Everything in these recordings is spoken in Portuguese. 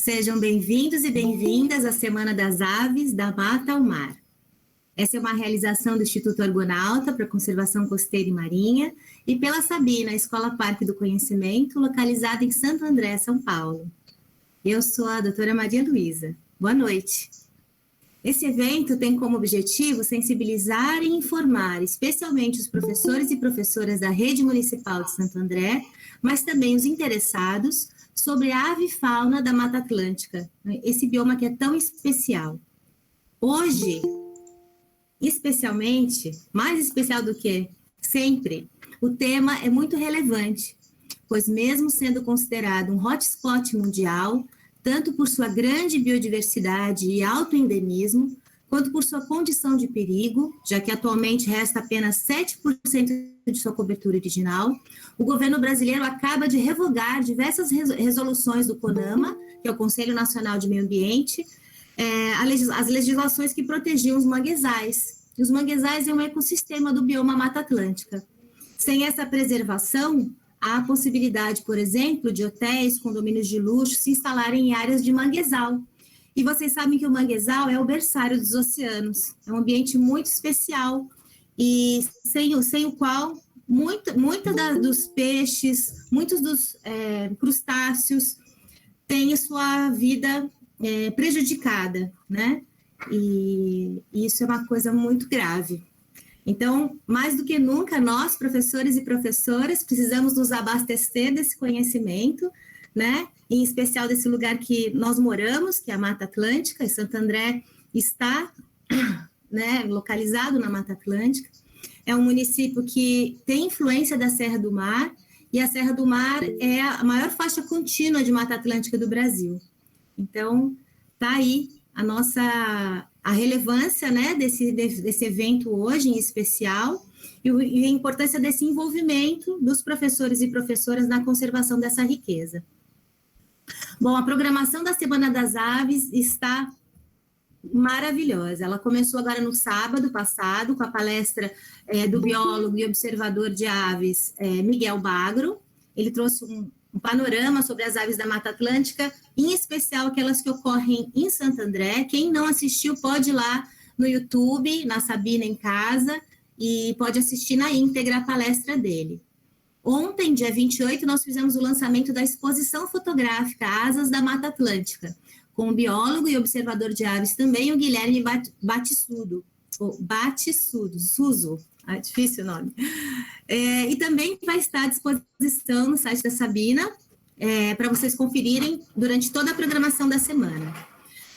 Sejam bem-vindos e bem-vindas à Semana das Aves da Mata ao Mar. Essa é uma realização do Instituto Argonauta para a Conservação Costeira e Marinha e pela Sabina, Escola Parque do Conhecimento, localizada em Santo André, São Paulo. Eu sou a doutora Maria Luísa. Boa noite. Esse evento tem como objetivo sensibilizar e informar, especialmente os professores e professoras da Rede Municipal de Santo André, mas também os interessados, sobre a avifauna da Mata Atlântica, esse bioma que é tão especial. Hoje, especialmente, mais especial do que sempre, o tema é muito relevante, pois mesmo sendo considerado um hotspot mundial, tanto por sua grande biodiversidade e alto endemismo, quanto por sua condição de perigo, já que atualmente resta apenas 7% de sua cobertura original, o governo brasileiro acaba de revogar diversas resoluções do CONAMA, que é o Conselho Nacional de Meio Ambiente, as legislações que protegiam os manguezais. E os manguezais é um ecossistema do bioma Mata Atlântica. Sem essa preservação, há a possibilidade, por exemplo, de hotéis, condomínios de luxo se instalarem em áreas de manguezal. E vocês sabem que o manguezal é o berçário dos oceanos, é um ambiente muito especial e sem o qual dos peixes, muitos dos crustáceos têm a sua vida prejudicada, né? E isso é uma coisa muito grave. Então, mais do que nunca, nós, professores e professoras, precisamos nos abastecer desse conhecimento, né? Em especial desse lugar que nós moramos, que é a Mata Atlântica, e Santo André está, né, localizado na Mata Atlântica. É um município que tem influência da Serra do Mar, e a Serra do Mar é a maior faixa contínua de Mata Atlântica do Brasil. Então, está aí a relevância, né, desse evento hoje em especial e a importância desse envolvimento dos professores e professoras na conservação dessa riqueza. Bom, a programação da Semana das Aves está maravilhosa. Ela começou agora no sábado passado com a palestra do biólogo e observador de aves Miguel Bagro. Ele trouxe um panorama sobre as aves da Mata Atlântica, em especial aquelas que ocorrem em Santo André. Quem não assistiu pode ir lá no YouTube, na Sabina em Casa, e pode assistir na íntegra a palestra dele. Ontem, dia 28, nós fizemos o lançamento da exposição fotográfica Asas da Mata Atlântica, com o biólogo e observador de aves também, o Guilherme Suso. Difícil o nome. E também vai estar à disposição no site da Sabina, para vocês conferirem durante toda a programação da semana.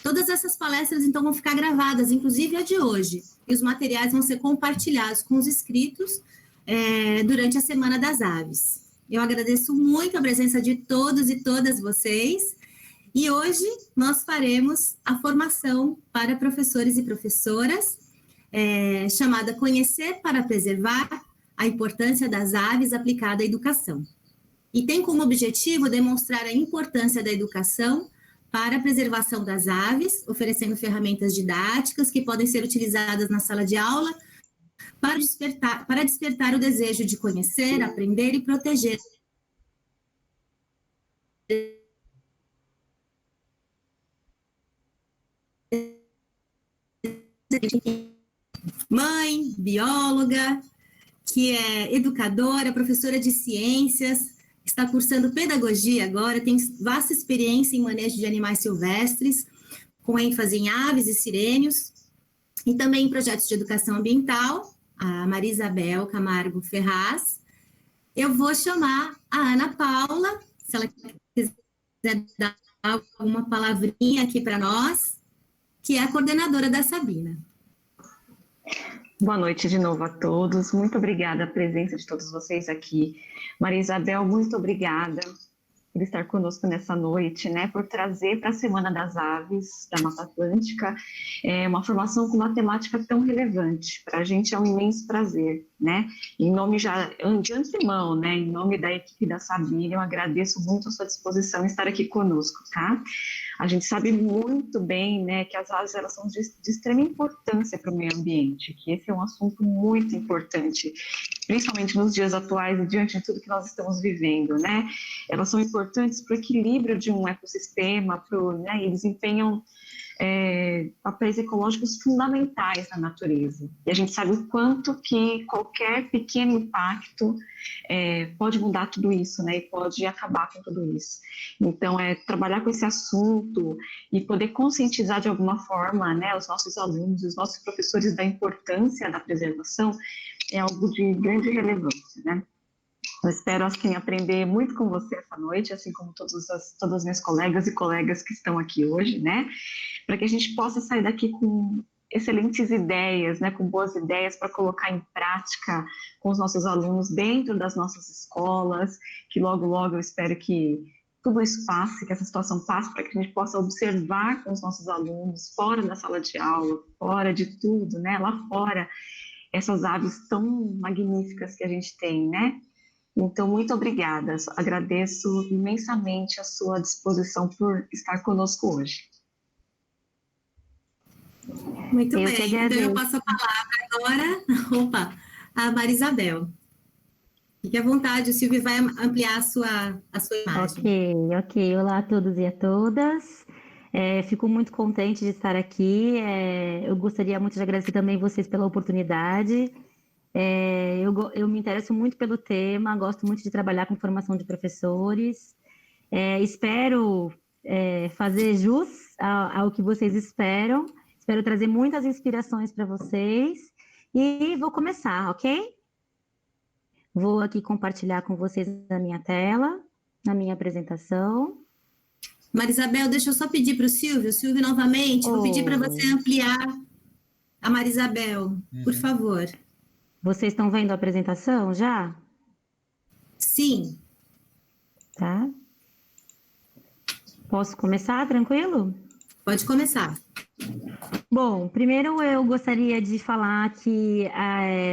Todas essas palestras, então, vão ficar gravadas, inclusive a de hoje, e os materiais vão ser compartilhados com os inscritos durante a Semana das Aves. Eu agradeço muito a presença de todos e todas vocês, e hoje nós faremos a formação para professores e professoras, chamada Conhecer para Preservar a Importância das Aves aplicada à Educação. E tem como objetivo demonstrar a importância da educação para a preservação das aves, oferecendo ferramentas didáticas que podem ser utilizadas na sala de aula para despertar o desejo de conhecer, aprender e proteger mãe, bióloga, que é educadora, professora de ciências, está cursando pedagogia agora, tem vasta experiência em manejo de animais silvestres, com ênfase em aves e sirênios, e também em projetos de educação ambiental, a Maria Isabel Camargo Ferraz. Eu vou chamar a Ana Paula, se ela quiser dar alguma palavrinha aqui para nós, que é a coordenadora da Sabina. Boa noite de novo a todos, muito obrigada a presença de todos vocês aqui. Maria Isabel, muito obrigada por estar conosco nessa noite, né, por trazer para a Semana das Aves da Mata Atlântica uma formação com uma temática tão relevante. Para a gente é um imenso prazer, né? Em nome já, de antemão, né? Em nome da equipe da Sabine, eu agradeço muito a sua disposição em estar aqui conosco, tá? A gente sabe muito bem, né, que as aves elas são de extrema importância para o meio ambiente, que esse é um assunto muito importante, principalmente nos dias atuais e diante de tudo que nós estamos vivendo, né? Elas são importantes para o equilíbrio de um ecossistema, né, e desempenham papéis ecológicos fundamentais na natureza. E a gente sabe o quanto que qualquer pequeno impacto pode mudar tudo isso, né? E pode acabar com tudo isso. Então, trabalhar com esse assunto e poder conscientizar de alguma forma, né, os nossos alunos, os nossos professores da importância da preservação é algo de grande relevância, né? Eu espero, assim, aprender muito com você essa noite, assim como todas as minhas colegas e colegas que estão aqui hoje, né? Para que a gente possa sair daqui com excelentes ideias, né? Com boas ideias para colocar em prática com os nossos alunos dentro das nossas escolas, que logo, logo eu espero que tudo isso passe, que essa situação passe, para que a gente possa observar com os nossos alunos, fora da sala de aula, fora de tudo, né? Lá fora, essas aves tão magníficas que a gente tem, né? Então, muito obrigada. Agradeço imensamente a sua disposição por estar conosco hoje. Muito Eu bem, que então eu agradeço. passo a palavra agora, a Marisabel. Fique à vontade, o Silvio vai ampliar a sua imagem. Ok. Olá a todos e a todas. Fico muito contente de estar aqui. Eu gostaria muito de agradecer também vocês pela oportunidade. Eu me interesso muito pelo tema, gosto muito de trabalhar com formação de professores. Espero fazer jus ao que vocês esperam. Espero trazer muitas inspirações para vocês. E vou começar, ok? Vou aqui compartilhar com vocês a minha tela, a minha apresentação. Marisabel, deixa eu só pedir para o Silvio novamente, vou pedir para você ampliar a Marisabel, por favor. Vocês estão vendo a apresentação já? Sim. Tá. Posso começar, tranquilo? Pode começar. Bom, primeiro eu gostaria de falar que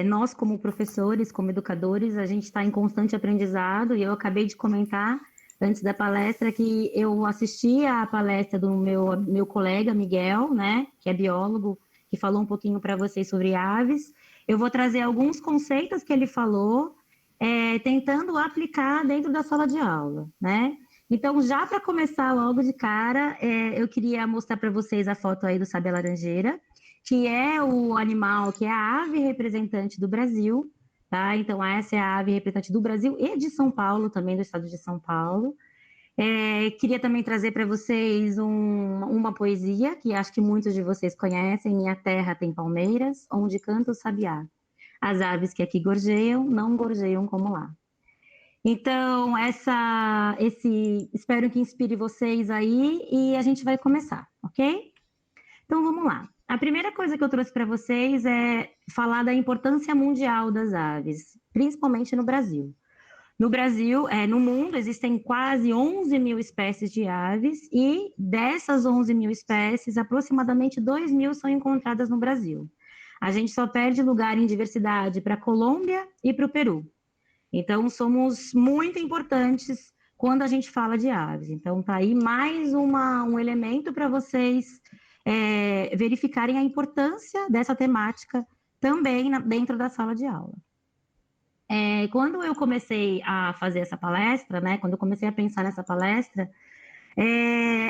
nós, como professores, como educadores, a gente está em constante aprendizado, e eu acabei de comentar antes da palestra que eu assisti à palestra do meu colega Miguel, né, que é biólogo, que falou um pouquinho para vocês sobre aves. Eu vou trazer alguns conceitos que ele falou, tentando aplicar dentro da sala de aula, né? Então, já para começar logo de cara, eu queria mostrar para vocês a foto aí do sabiá-laranjeira, que é o animal, que é a ave representante do Brasil, tá? Então, essa é a ave representante do Brasil e de São Paulo, também do estado de São Paulo. Queria também trazer para vocês uma poesia, que acho que muitos de vocês conhecem: Minha terra tem palmeiras, onde canta o sabiá. As aves que aqui gorjeiam, não gorjeiam como lá. Então, espero que inspire vocês aí e a gente vai começar, ok? Então, vamos lá. A primeira coisa que eu trouxe para vocês é falar da importância mundial das aves, principalmente no Brasil. No Brasil, no mundo, existem quase 11 mil espécies de aves e dessas 11 mil espécies, aproximadamente 2 mil são encontradas no Brasil. A gente só perde lugar em diversidade para a Colômbia e para o Peru. Então, somos muito importantes quando a gente fala de aves. Então, tá aí mais um elemento para vocês verificarem a importância dessa temática também dentro da sala de aula. Quando eu comecei a fazer essa palestra, né, quando eu comecei a pensar nessa palestra,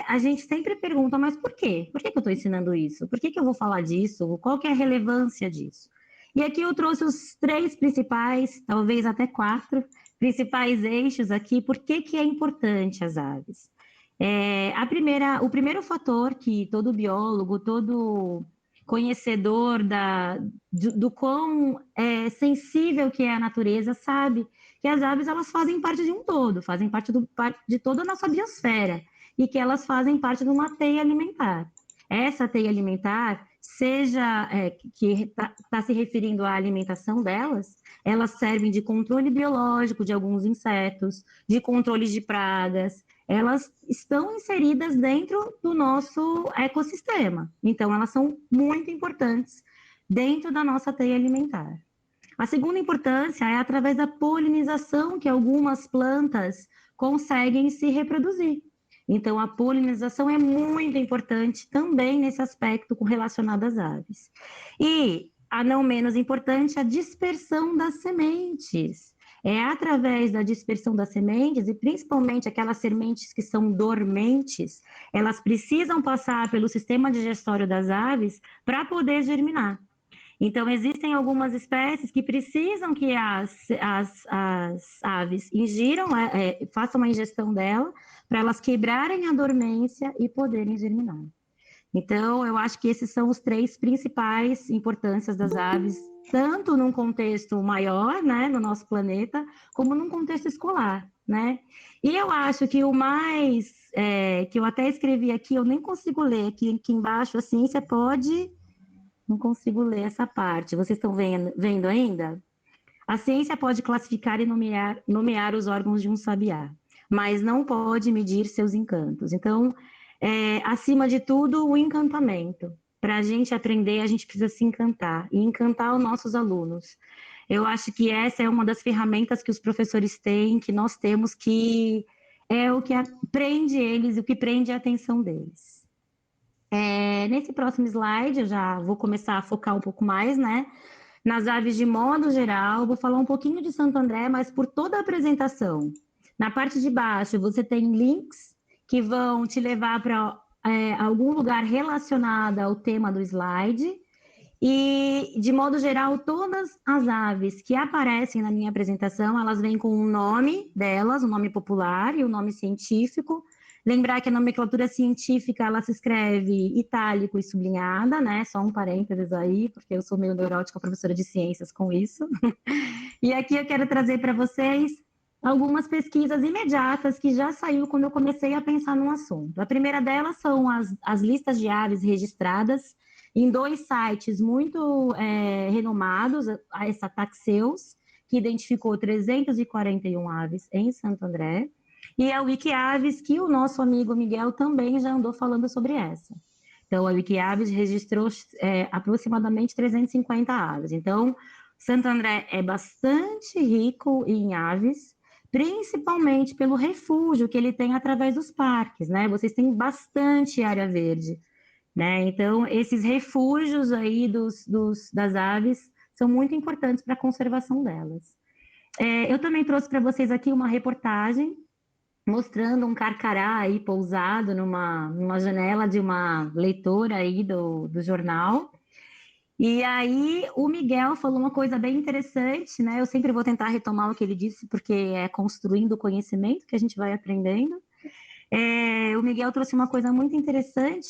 a gente sempre pergunta, mas por quê? Por que eu estou ensinando isso? Por que eu vou falar disso? Qual que é a relevância disso? E aqui eu trouxe os 3 principais, talvez até 4, principais eixos aqui, por que é importante as aves. O primeiro fator que todo biólogo, todo conhecedor do quão sensível que é a natureza sabe que as aves elas fazem parte de um todo, fazem parte de toda a nossa biosfera, e que elas fazem parte de uma teia alimentar. Essa teia alimentar, seja que está se referindo à alimentação delas, elas servem de controle biológico de alguns insetos, de controle de pragas, elas estão inseridas dentro do nosso ecossistema. Então, elas são muito importantes dentro da nossa teia alimentar. A segunda importância é através da polinização que algumas plantas conseguem se reproduzir. Então, a polinização é muito importante também nesse aspecto relacionado às aves. E, a não menos importante, a dispersão das sementes. É através da dispersão das sementes, e principalmente aquelas sementes que são dormentes, elas precisam passar pelo sistema digestório das aves para poder germinar. Então, existem algumas espécies que precisam que as aves ingiram, façam a ingestão dela, para elas quebrarem a dormência e poderem germinar. Então, eu acho que esses são os 3 principais importâncias das aves, tanto num contexto maior, né, no nosso planeta, como num contexto escolar, né? E eu acho que o mais, que eu até escrevi aqui, eu nem consigo ler aqui embaixo, assim, você pode... Não consigo ler essa parte. Vocês estão vendo ainda? A ciência pode classificar e nomear os órgãos de um sabiá, mas não pode medir seus encantos. Então, acima de tudo, o encantamento. Para a gente aprender, a gente precisa se encantar e encantar os nossos alunos. Eu acho que essa é uma das ferramentas que os professores têm, que nós temos, que é o que prende eles, o que prende a atenção deles. Nesse próximo slide, eu já vou começar a focar um pouco mais, né? Nas aves de modo geral, vou falar um pouquinho de Santo André, mas por toda a apresentação. Na parte de baixo, você tem links que vão te levar para algum lugar relacionado ao tema do slide. E, de modo geral, todas as aves que aparecem na minha apresentação, elas vêm com o nome delas, o nome popular e o nome científico. Lembrar que a nomenclatura científica, ela se escreve itálico e sublinhada, né? Só um parênteses aí, porque eu sou meio neurótica, professora de ciências com isso. E aqui eu quero trazer para vocês algumas pesquisas imediatas que já saiu quando eu comecei a pensar no assunto. A primeira delas são as listas de aves registradas em 2 sites muito renomados, a essa Taxeus, que identificou 341 aves em Santo André, e a Wikiaves, que o nosso amigo Miguel também já andou falando sobre essa. Então, a Wikiaves registrou aproximadamente 350 aves. Então, Santo André é bastante rico em aves, principalmente pelo refúgio que ele tem através dos parques, né? Vocês têm bastante área verde, né? Então, esses refúgios aí das aves são muito importantes para a conservação delas. Eu também trouxe para vocês aqui uma reportagem mostrando um carcará aí pousado numa janela de uma leitora aí do jornal. E aí o Miguel falou uma coisa bem interessante, né? Eu sempre vou tentar retomar o que ele disse, porque é construindo o conhecimento que a gente vai aprendendo. O Miguel trouxe uma coisa muito interessante,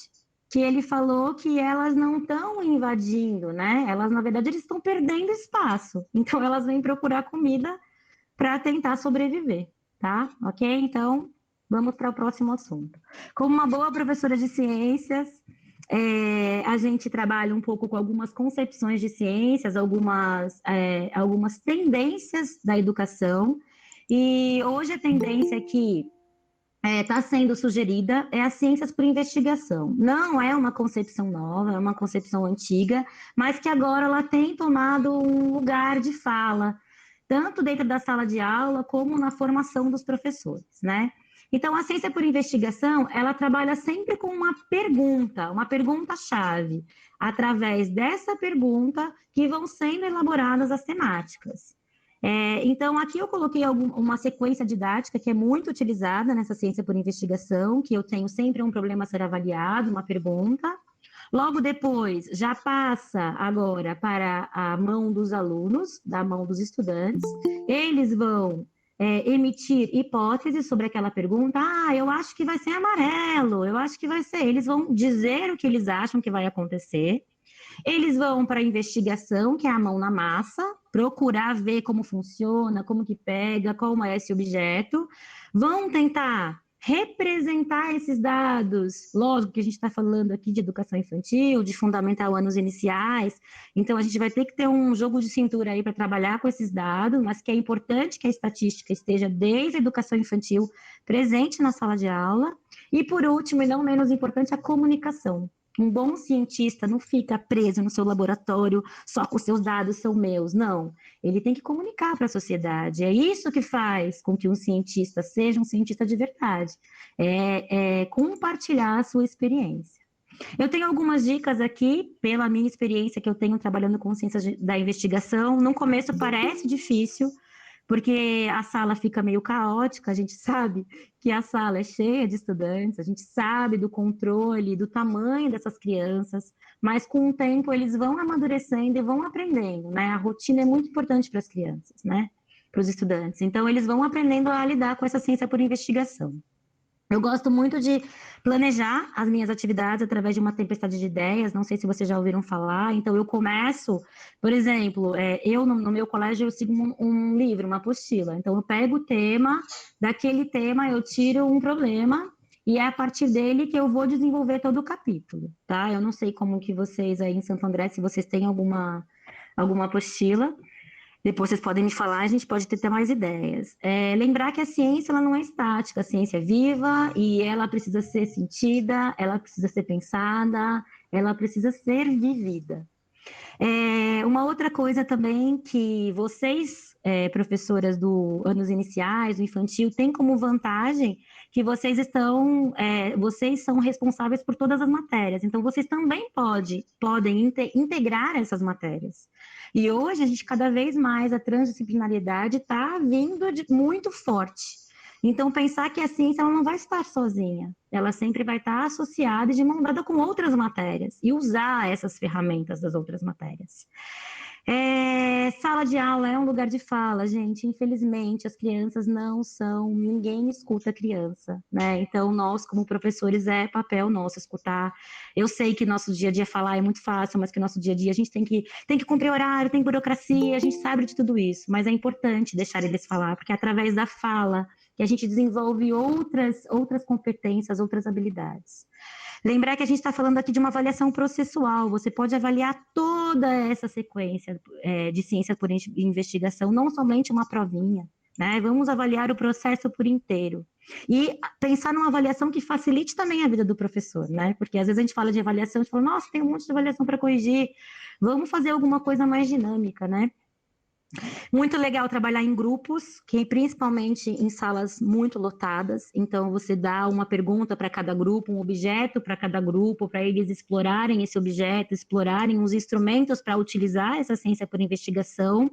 que ele falou que elas não estão invadindo, né? Elas, na verdade, eles estão perdendo espaço. Então, elas vêm procurar comida para tentar sobreviver. Tá? Ok? Então, vamos para o próximo assunto. Como uma boa professora de ciências, a gente trabalha um pouco com algumas concepções de ciências, algumas tendências da educação, e hoje a tendência que está sendo sugerida é as ciências por investigação. Não é uma concepção nova, é uma concepção antiga, mas que agora ela tem tomado um lugar de fala, tanto dentro da sala de aula, como na formação dos professores, né? Então, a ciência por investigação, ela trabalha sempre com uma pergunta-chave. Através dessa pergunta que vão sendo elaboradas as temáticas. Então, aqui eu coloquei uma sequência didática que é muito utilizada nessa ciência por investigação, que eu tenho sempre um problema a ser avaliado, uma pergunta. Logo depois, já passa agora para a mão dos alunos, da mão dos estudantes. Eles vão emitir hipóteses sobre aquela pergunta. Eu acho que vai ser amarelo, eu acho que vai ser... Eles vão dizer o que eles acham que vai acontecer. Eles vão para a investigação, que é a mão na massa, procurar ver como funciona, como que pega, como é esse objeto. Vão tentar representar esses dados, lógico que a gente está falando aqui de educação infantil, de fundamental anos iniciais, então a gente vai ter que ter um jogo de cintura aí para trabalhar com esses dados, mas que é importante que a estatística esteja desde a educação infantil presente na sala de aula, e por último, e não menos importante, a comunicação. Um bom cientista não fica preso no seu laboratório, só com seus dados são meus, não. Ele tem que comunicar para a sociedade. É isso que faz com que um cientista seja um cientista de verdade. É compartilhar a sua experiência. Eu tenho algumas dicas aqui, pela minha experiência que eu tenho trabalhando com ciências da investigação. No começo parece difícil, porque a sala fica meio caótica, a gente sabe que a sala é cheia de estudantes, a gente sabe do controle, do tamanho dessas crianças, mas com o tempo eles vão amadurecendo e vão aprendendo, né? A rotina é muito importante para as crianças, né? Para os estudantes. Então, eles vão aprendendo a lidar com essa ciência por investigação. Eu gosto muito de planejar as minhas atividades através de uma tempestade de ideias, não sei se vocês já ouviram falar, então eu começo, por exemplo, eu no meu colégio eu sigo um livro, uma apostila, então eu pego o tema, daquele tema eu tiro um problema e é a partir dele que eu vou desenvolver todo o capítulo, tá? Eu não sei como que vocês aí em Santo André, se vocês têm alguma apostila. Depois vocês podem me falar, a gente pode ter mais ideias. Lembrar que a ciência ela não é estática, a ciência é viva e ela precisa ser sentida, ela precisa ser pensada, ela precisa ser vivida. Uma outra coisa também que vocês, professoras do anos iniciais, do infantil, têm como vantagem que vocês são responsáveis por todas as matérias. Então, vocês também podem integrar essas matérias. E hoje, a gente, cada vez mais, a transdisciplinariedade está vindo muito forte. Então, pensar que a ciência ela não vai estar sozinha, ela sempre vai estar associada e de mão dada com outras matérias, e usar essas ferramentas das outras matérias. Sala de aula é um lugar de fala, gente. Infelizmente, as crianças não são, ninguém escuta a criança, né? Então, nós, como professores, é papel nosso escutar. Eu sei que nosso dia a dia falar é muito fácil, mas que nosso dia a dia a gente tem que cumprir horário, tem burocracia, a gente sabe de tudo isso, mas é importante deixar eles falar, porque é através da fala que a gente desenvolve outras competências, outras habilidades. Lembrar que a gente está falando aqui de uma avaliação processual, você pode avaliar toda essa sequência de ciência por investigação, não somente uma provinha, né? Vamos avaliar o processo por inteiro. E pensar numa avaliação que facilite também a vida do professor, né? Porque às vezes a gente fala de avaliação, a gente fala, nossa, tem um monte de avaliação para corrigir, vamos fazer alguma coisa mais dinâmica, né? Muito legal trabalhar em grupos, que principalmente em salas muito lotadas. Então, você dá uma pergunta para cada grupo, um objeto para cada grupo, para eles explorarem esse objeto, explorarem os instrumentos para utilizar essa ciência por investigação.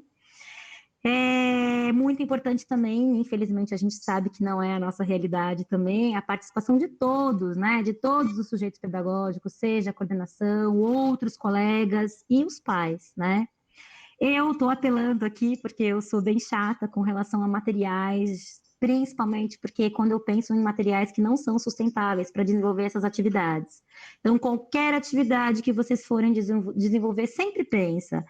É muito importante também, infelizmente a gente sabe que não é a nossa realidade também, a participação de todos, né? De todos os sujeitos pedagógicos, seja a coordenação, outros colegas e os pais, né? Eu estou apelando aqui porque eu sou bem chata com relação a materiais, principalmente porque quando eu penso em materiais que não são sustentáveis para desenvolver essas atividades. Então, qualquer atividade que vocês forem desenvolver, sempre pensa,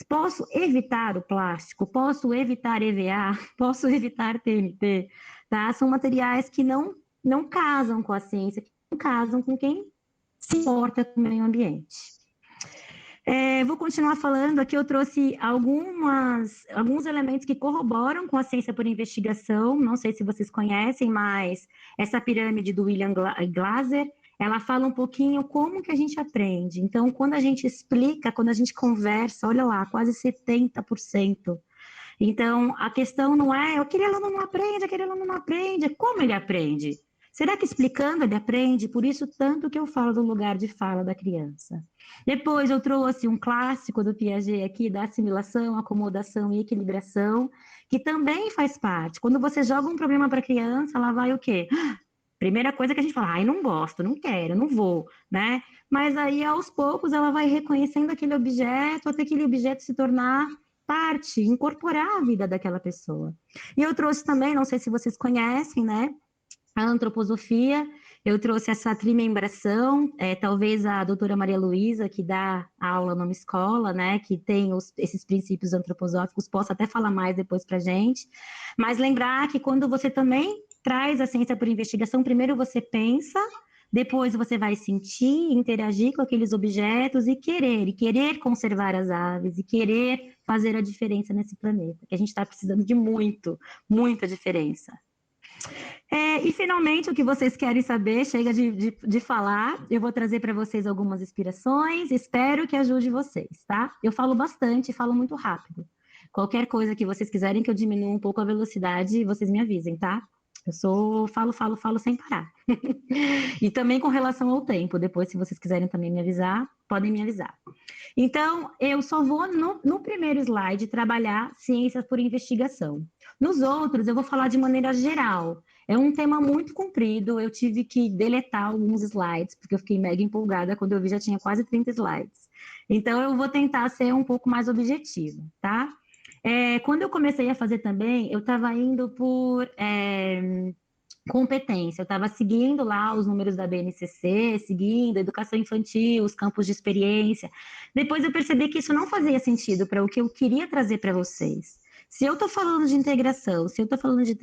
posso evitar o plástico, posso evitar EVA, posso evitar TNT, tá? São materiais que não casam com a ciência, que não casam com quem se importa com o meio ambiente. Vou continuar falando aqui, eu trouxe alguns elementos que corroboram com a ciência por investigação, não sei se vocês conhecem, mas essa pirâmide do William Glasser, ela fala um pouquinho como que a gente aprende. Então, quando a gente explica, quando a gente conversa, olha lá, quase 70%. Então, a questão não é, aquele aluno não aprende, é como ele aprende? Será que explicando ele aprende? Por isso, tanto que eu falo do lugar de fala da criança. Depois eu trouxe um clássico do Piaget aqui, da assimilação, acomodação e equilibração, que também faz parte. Quando você joga um problema para a criança, ela vai o quê? Primeira coisa que a gente fala, ai, não gosto, não quero, não vou, né? Mas aí, aos poucos, ela vai reconhecendo aquele objeto, até aquele objeto se tornar parte, incorporar a vida daquela pessoa. E eu trouxe também, não sei se vocês conhecem, né? A antroposofia, eu trouxe essa trimembração, talvez a doutora Maria Luísa, que dá aula numa escola, né, que tem esses princípios antroposóficos, possa até falar mais depois para a gente, mas lembrar que quando você também traz a ciência por investigação, primeiro você pensa, depois você vai sentir, interagir com aqueles objetos e querer conservar as aves, e querer fazer a diferença nesse planeta, que a gente está precisando de muita diferença. E finalmente, o que vocês querem saber, chega de falar, eu vou trazer para vocês algumas inspirações, espero que ajude vocês, tá? Eu falo bastante, falo muito rápido. Qualquer coisa que vocês quiserem que eu diminua um pouco a velocidade, vocês me avisem, tá? Falo sem parar. E também com relação ao tempo, depois, se vocês quiserem também me avisar, podem me avisar. Então, eu só vou, no primeiro slide, trabalhar ciências por investigação. Nos outros, eu vou falar de maneira geral. É um tema muito comprido, eu tive que deletar alguns slides, porque eu fiquei mega empolgada, quando eu vi já tinha quase 30 slides. Então, eu vou tentar ser um pouco mais objetiva, tá? Quando eu comecei a fazer também, eu estava indo por competência, eu estava seguindo lá os números da BNCC, seguindo educação infantil, os campos de experiência. Depois eu percebi que isso não fazia sentido para o que eu queria trazer para vocês. Se eu estou falando de integração, se eu estou falando de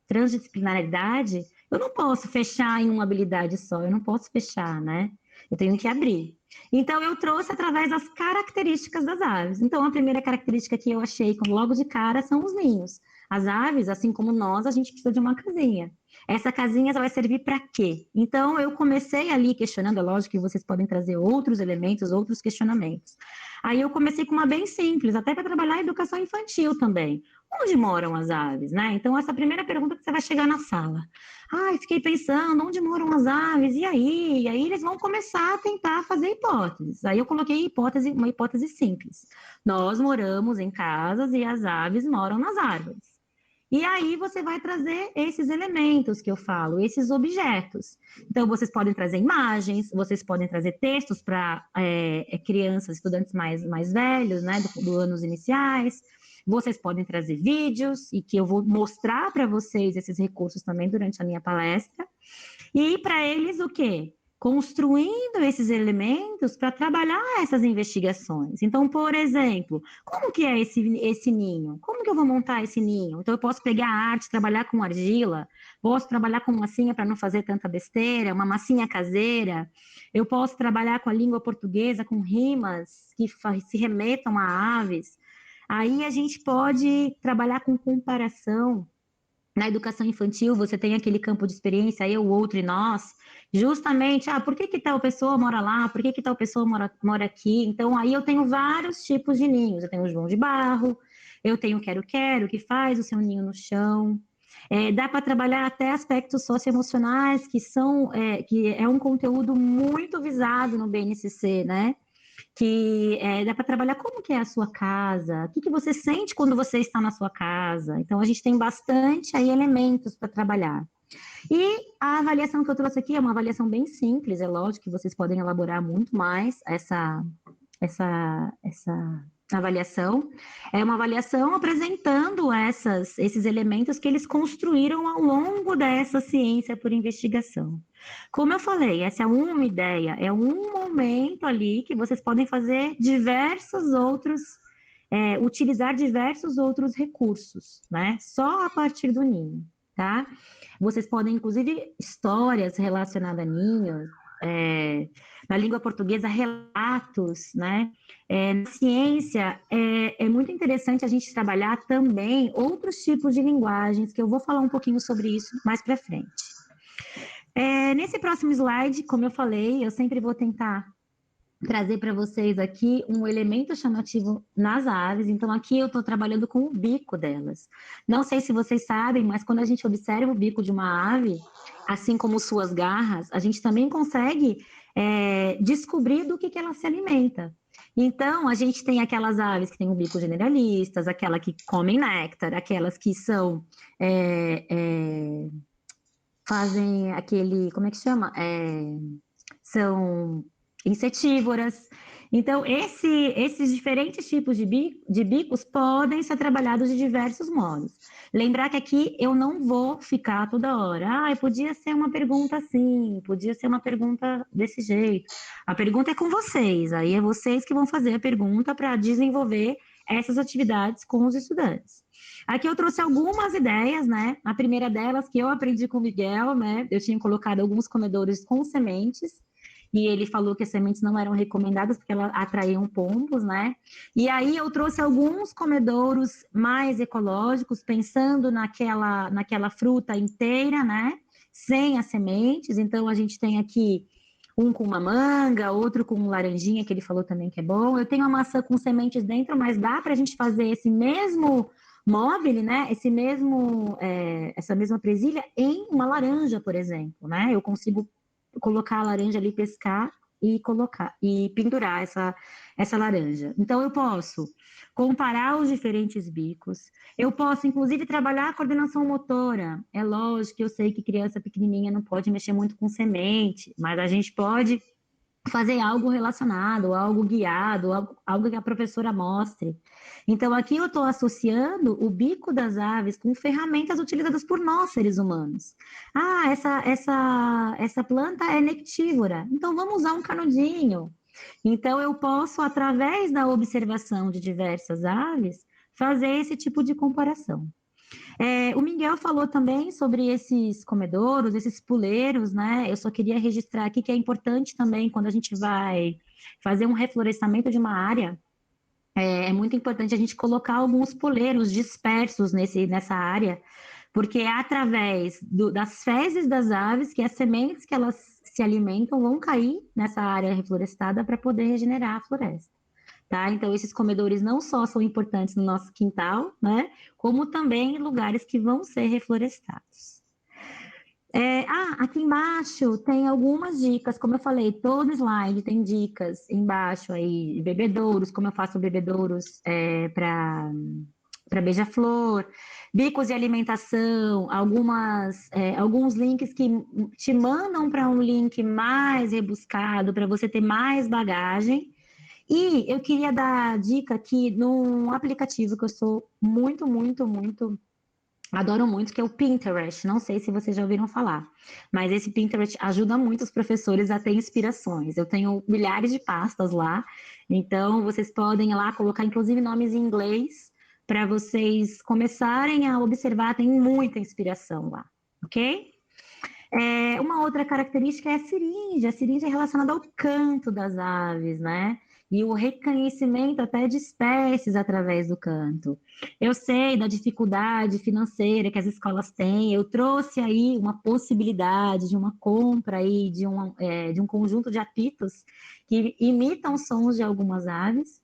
transdisciplinaridade, eu não posso fechar em uma habilidade só, eu não posso fechar, né? Eu tenho que abrir. Então, eu trouxe através das características das aves. Então, a primeira característica que eu achei logo de cara são os ninhos. As aves, assim como nós, a gente precisa de uma casinha. Essa casinha vai servir para quê? Então, eu comecei ali questionando, é lógico que vocês podem trazer outros elementos, outros questionamentos. Aí eu comecei com uma bem simples, até para trabalhar a educação infantil também. Onde moram as aves, né? Então, essa primeira pergunta que você vai chegar na sala. Fiquei pensando, onde moram as aves? E aí? E aí eles vão começar a tentar fazer hipóteses. Aí eu coloquei uma hipótese simples. Nós moramos em casas e as aves moram nas árvores. E aí você vai trazer esses elementos que eu falo, esses objetos. Então, vocês podem trazer imagens, vocês podem trazer textos para crianças, estudantes mais velhos, né, do anos iniciais. Vocês podem trazer vídeos, e que eu vou mostrar para vocês esses recursos também durante a minha palestra. E para eles, o quê? Construindo esses elementos para trabalhar essas investigações. Então, por exemplo, como que é esse ninho? Como que eu vou montar esse ninho? Então, eu posso pegar a arte, trabalhar com argila, posso trabalhar com massinha para não fazer tanta besteira, uma massinha caseira, eu posso trabalhar com a língua portuguesa, com rimas que se remetam a aves. Aí a gente pode trabalhar com comparação. Na educação infantil, você tem aquele campo de experiência, eu, o outro e nós, justamente, por que tal pessoa mora lá, por que tal pessoa mora aqui? Então, aí eu tenho vários tipos de ninhos, eu tenho o João de Barro, eu tenho o Quero-Quero, que faz o seu ninho no chão, dá para trabalhar até aspectos socioemocionais, que é um conteúdo muito visado no BNCC, né? Que dá para trabalhar como que é a sua casa, o que você sente quando você está na sua casa. Então, a gente tem bastante aí elementos para trabalhar. E a avaliação que eu trouxe aqui é uma avaliação bem simples, é lógico que vocês podem elaborar muito mais essa avaliação. É uma avaliação apresentando esses elementos que eles construíram ao longo dessa ciência por investigação. Como eu falei, essa é uma ideia, é um momento ali que vocês podem fazer utilizar diversos outros recursos, né? Só a partir do ninho, tá? Vocês podem, inclusive, histórias relacionadas a ninhos, na língua portuguesa, relatos, né? Na ciência, é muito interessante a gente trabalhar também outros tipos de linguagens, que eu vou falar um pouquinho sobre isso mais para frente. Nesse próximo slide, como eu falei, eu sempre vou tentar trazer para vocês aqui um elemento chamativo nas aves. Então, aqui eu estou trabalhando com o bico delas. Não sei se vocês sabem, mas quando a gente observa o bico de uma ave, assim como suas garras, a gente também consegue descobrir do que ela se alimenta. Então, a gente tem aquelas aves que têm um bico generalistas, aquelas que comem néctar, aquelas que são... fazem aquele... Como é que chama? São insetívoras. Então, esses diferentes tipos de bicos podem ser trabalhados de diversos modos. Lembrar que aqui eu não vou ficar toda hora, podia ser uma pergunta assim, podia ser uma pergunta desse jeito. A pergunta é com vocês, aí é vocês que vão fazer a pergunta para desenvolver essas atividades com os estudantes. Aqui eu trouxe algumas ideias, né? A primeira delas, que eu aprendi com o Miguel, né? Eu tinha colocado alguns comedores com sementes, e ele falou que as sementes não eram recomendadas porque elas atraíam pombos, né? E aí eu trouxe alguns comedouros mais ecológicos, pensando naquela fruta inteira, né? Sem as sementes. Então a gente tem aqui um com uma manga, outro com laranjinha, que ele falou também que é bom. Eu tenho a maçã com sementes dentro, mas dá para a gente fazer esse mesmo móvel, né? Essa mesma presilha em uma laranja, por exemplo, né? Eu consigo colocar a laranja ali, pescar e colocar e pendurar essa laranja. Então eu posso comparar os diferentes bicos. Eu posso, inclusive, trabalhar a coordenação motora. É lógico que eu sei que criança pequenininha não pode mexer muito com semente, mas a gente pode fazer algo relacionado, algo guiado, algo que a professora mostre. Então, aqui eu estou associando o bico das aves com ferramentas utilizadas por nós, seres humanos. Ah, essa planta é nectívora, então vamos usar um canudinho. Então, eu posso, através da observação de diversas aves, fazer esse tipo de comparação. O Miguel falou também sobre esses comedouros, esses puleiros, né? Eu só queria registrar aqui que é importante também, quando a gente vai fazer um reflorestamento de uma área, é muito importante a gente colocar alguns puleiros dispersos nessa área, porque é através das fezes das aves que as sementes que elas se alimentam vão cair nessa área reflorestada para poder regenerar a floresta. Tá? Então, esses comedores não só são importantes no nosso quintal, né? Como também em lugares que vão ser reflorestados. Aqui embaixo tem algumas dicas, como eu falei, todo slide tem dicas embaixo aí, bebedouros, como eu faço bebedouros para beija-flor, bicos de alimentação, alguns links que te mandam para um link mais rebuscado, para você ter mais bagagem. E eu queria dar dica aqui num aplicativo que eu sou muito, adoro muito, que é o Pinterest. Não sei se vocês já ouviram falar, mas esse Pinterest ajuda muito os professores a ter inspirações. Eu tenho milhares de pastas lá, então vocês podem ir lá colocar, inclusive, nomes em inglês, para vocês começarem a observar, tem muita inspiração lá, ok? Uma outra característica é a seringa. A seringa é relacionada ao canto das aves, né? E o reconhecimento até de espécies através do canto. Eu sei da dificuldade financeira que as escolas têm, eu trouxe aí uma possibilidade de uma compra aí de um conjunto de apitos que imitam sons de algumas aves.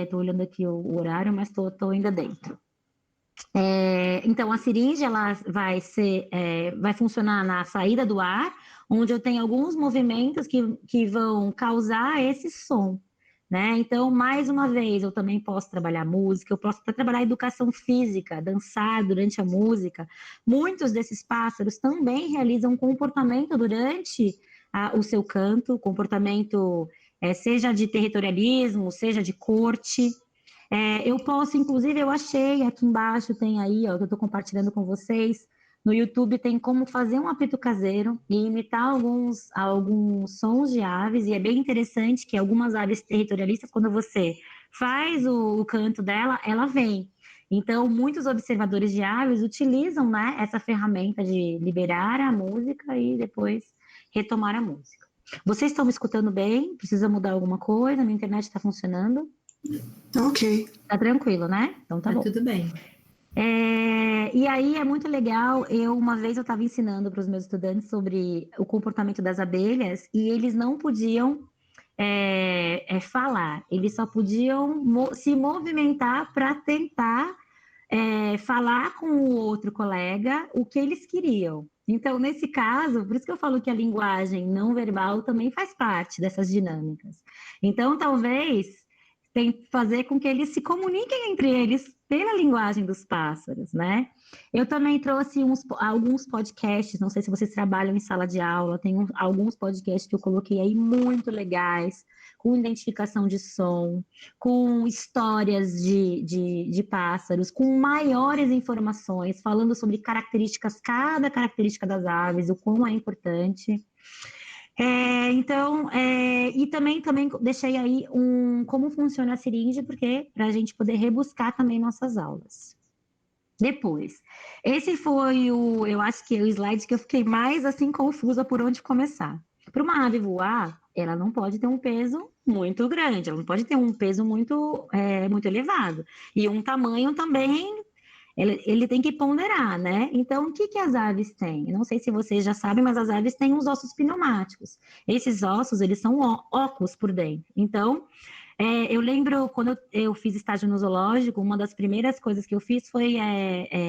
Estou olhando aqui o horário, mas estou ainda dentro. Então, a seringa ela vai funcionar na saída do ar, onde eu tenho alguns movimentos que vão causar esse som, né? Então, mais uma vez, eu também posso trabalhar música, eu posso até trabalhar educação física, dançar durante a música. Muitos desses pássaros também realizam comportamento durante o seu canto, comportamento seja de territorialismo, seja de corte. Eu posso, inclusive, eu achei aqui embaixo, tem aí, ó, que eu estou compartilhando com vocês, no YouTube tem como fazer um apito caseiro e imitar alguns sons de aves, e é bem interessante que algumas aves territorialistas, quando você faz o canto dela, ela vem. Então, muitos observadores de aves utilizam, né, essa ferramenta de liberar a música e depois retomar a música. Vocês estão me escutando bem? Precisa mudar alguma coisa? Minha internet está funcionando? Tá ok. Tá tranquilo, né? Então tá bom. Tudo bem. E aí é muito legal. Uma vez eu estava ensinando para os meus estudantes sobre o comportamento das abelhas e eles não podiam falar, eles só podiam se movimentar para tentar falar com o outro colega o que eles queriam. Então, nesse caso, por isso que eu falo que a linguagem não verbal também faz parte dessas dinâmicas. Então, talvez tem que fazer com que eles se comuniquem entre eles pela linguagem dos pássaros, né? Eu também trouxe alguns podcasts, não sei se vocês trabalham em sala de aula, tem alguns podcasts que eu coloquei aí muito legais, com identificação de som, com histórias de pássaros, com maiores informações, falando sobre cada característica das aves, o quão é importante. E também deixei aí como funciona a seringa, porque para a gente poder rebuscar também nossas aulas. Depois, esse foi eu acho que o slide que eu fiquei mais assim confusa por onde começar. Para uma ave voar, ela não pode ter um peso muito grande, ela não pode ter um peso muito elevado. E um tamanho também, ele tem que ponderar, né? Então, o que que as aves têm? Eu não sei se vocês já sabem, mas as aves têm os ossos pneumáticos. Esses ossos, eles são óculos por dentro. Então, eu lembro quando eu fiz estágio no zoológico, uma das primeiras coisas que eu fiz foi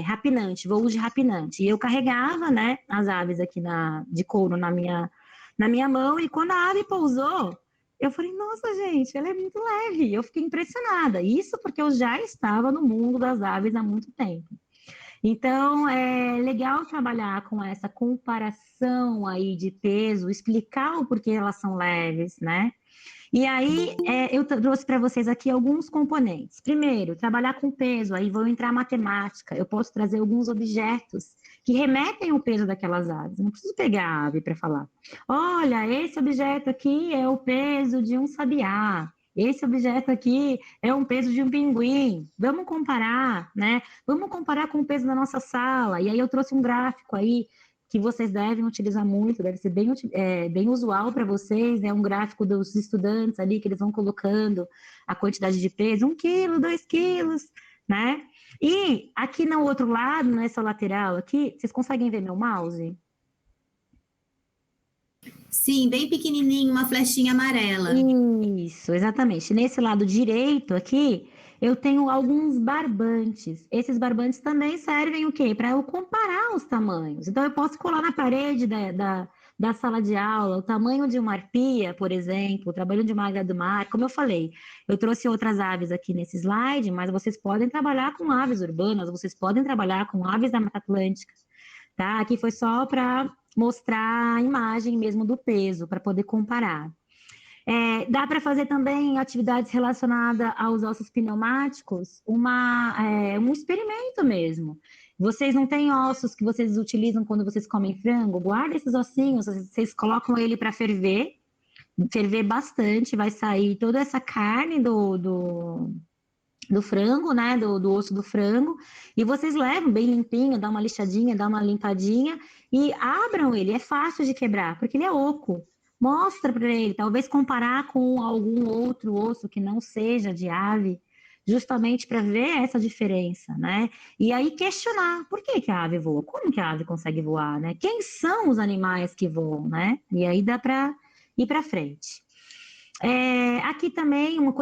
rapinante, voos de rapinante. E eu carregava, né, as aves aqui de couro na minha mão, e quando a ave pousou, eu falei, nossa, gente, ela é muito leve. Eu fiquei impressionada. Isso porque eu já estava no mundo das aves há muito tempo. Então, é legal trabalhar com essa comparação aí de peso, explicar o porquê elas são leves, né? E aí, eu trouxe para vocês aqui alguns componentes. Primeiro, trabalhar com peso, aí vou entrar matemática. Eu posso trazer alguns objetos que remetem ao peso daquelas aves. Não preciso pegar a ave para falar. Olha, esse objeto aqui é o peso de um sabiá. Esse objeto aqui é um peso de um pinguim. Vamos comparar, né? Vamos comparar com o peso da nossa sala. E aí eu trouxe um gráfico aí que vocês devem utilizar muito, deve ser bem usual para vocês, né? Um gráfico dos estudantes ali, que eles vão colocando a quantidade de peso, 1 quilo, 2 quilos, né? E aqui no outro lado, nessa lateral aqui, vocês conseguem ver meu mouse? Sim, bem pequenininho, uma flechinha amarela. Isso, exatamente. Nesse lado direito aqui, eu tenho alguns barbantes. Esses barbantes também servem o quê? Para eu comparar os tamanhos. Então, eu posso colar na parede da sala de aula o tamanho de uma arpia, por exemplo, o tamanho de uma águia do mar. Como eu falei, eu trouxe outras aves aqui nesse slide, mas vocês podem trabalhar com aves urbanas, vocês podem trabalhar com aves da Mata Atlântica, tá? Aqui foi só para mostrar a imagem mesmo do peso, para poder comparar. Dá para fazer também atividades relacionadas aos ossos pneumáticos, um experimento mesmo. Vocês não têm ossos que vocês utilizam quando vocês comem frango? Guarda esses ossinhos, vocês colocam ele para ferver bastante, vai sair toda essa carne do frango, né, do osso do frango, e vocês levam bem limpinho, dá uma lixadinha, dá uma limpadinha, e abram ele, é fácil de quebrar, porque ele é oco. Mostra para ele, talvez comparar com algum outro osso que não seja de ave, justamente para ver essa diferença, né? E aí questionar, por que que a ave voa? Como que a ave consegue voar, né? Quem são os animais que voam, né? E aí dá para ir para frente. Aqui também uma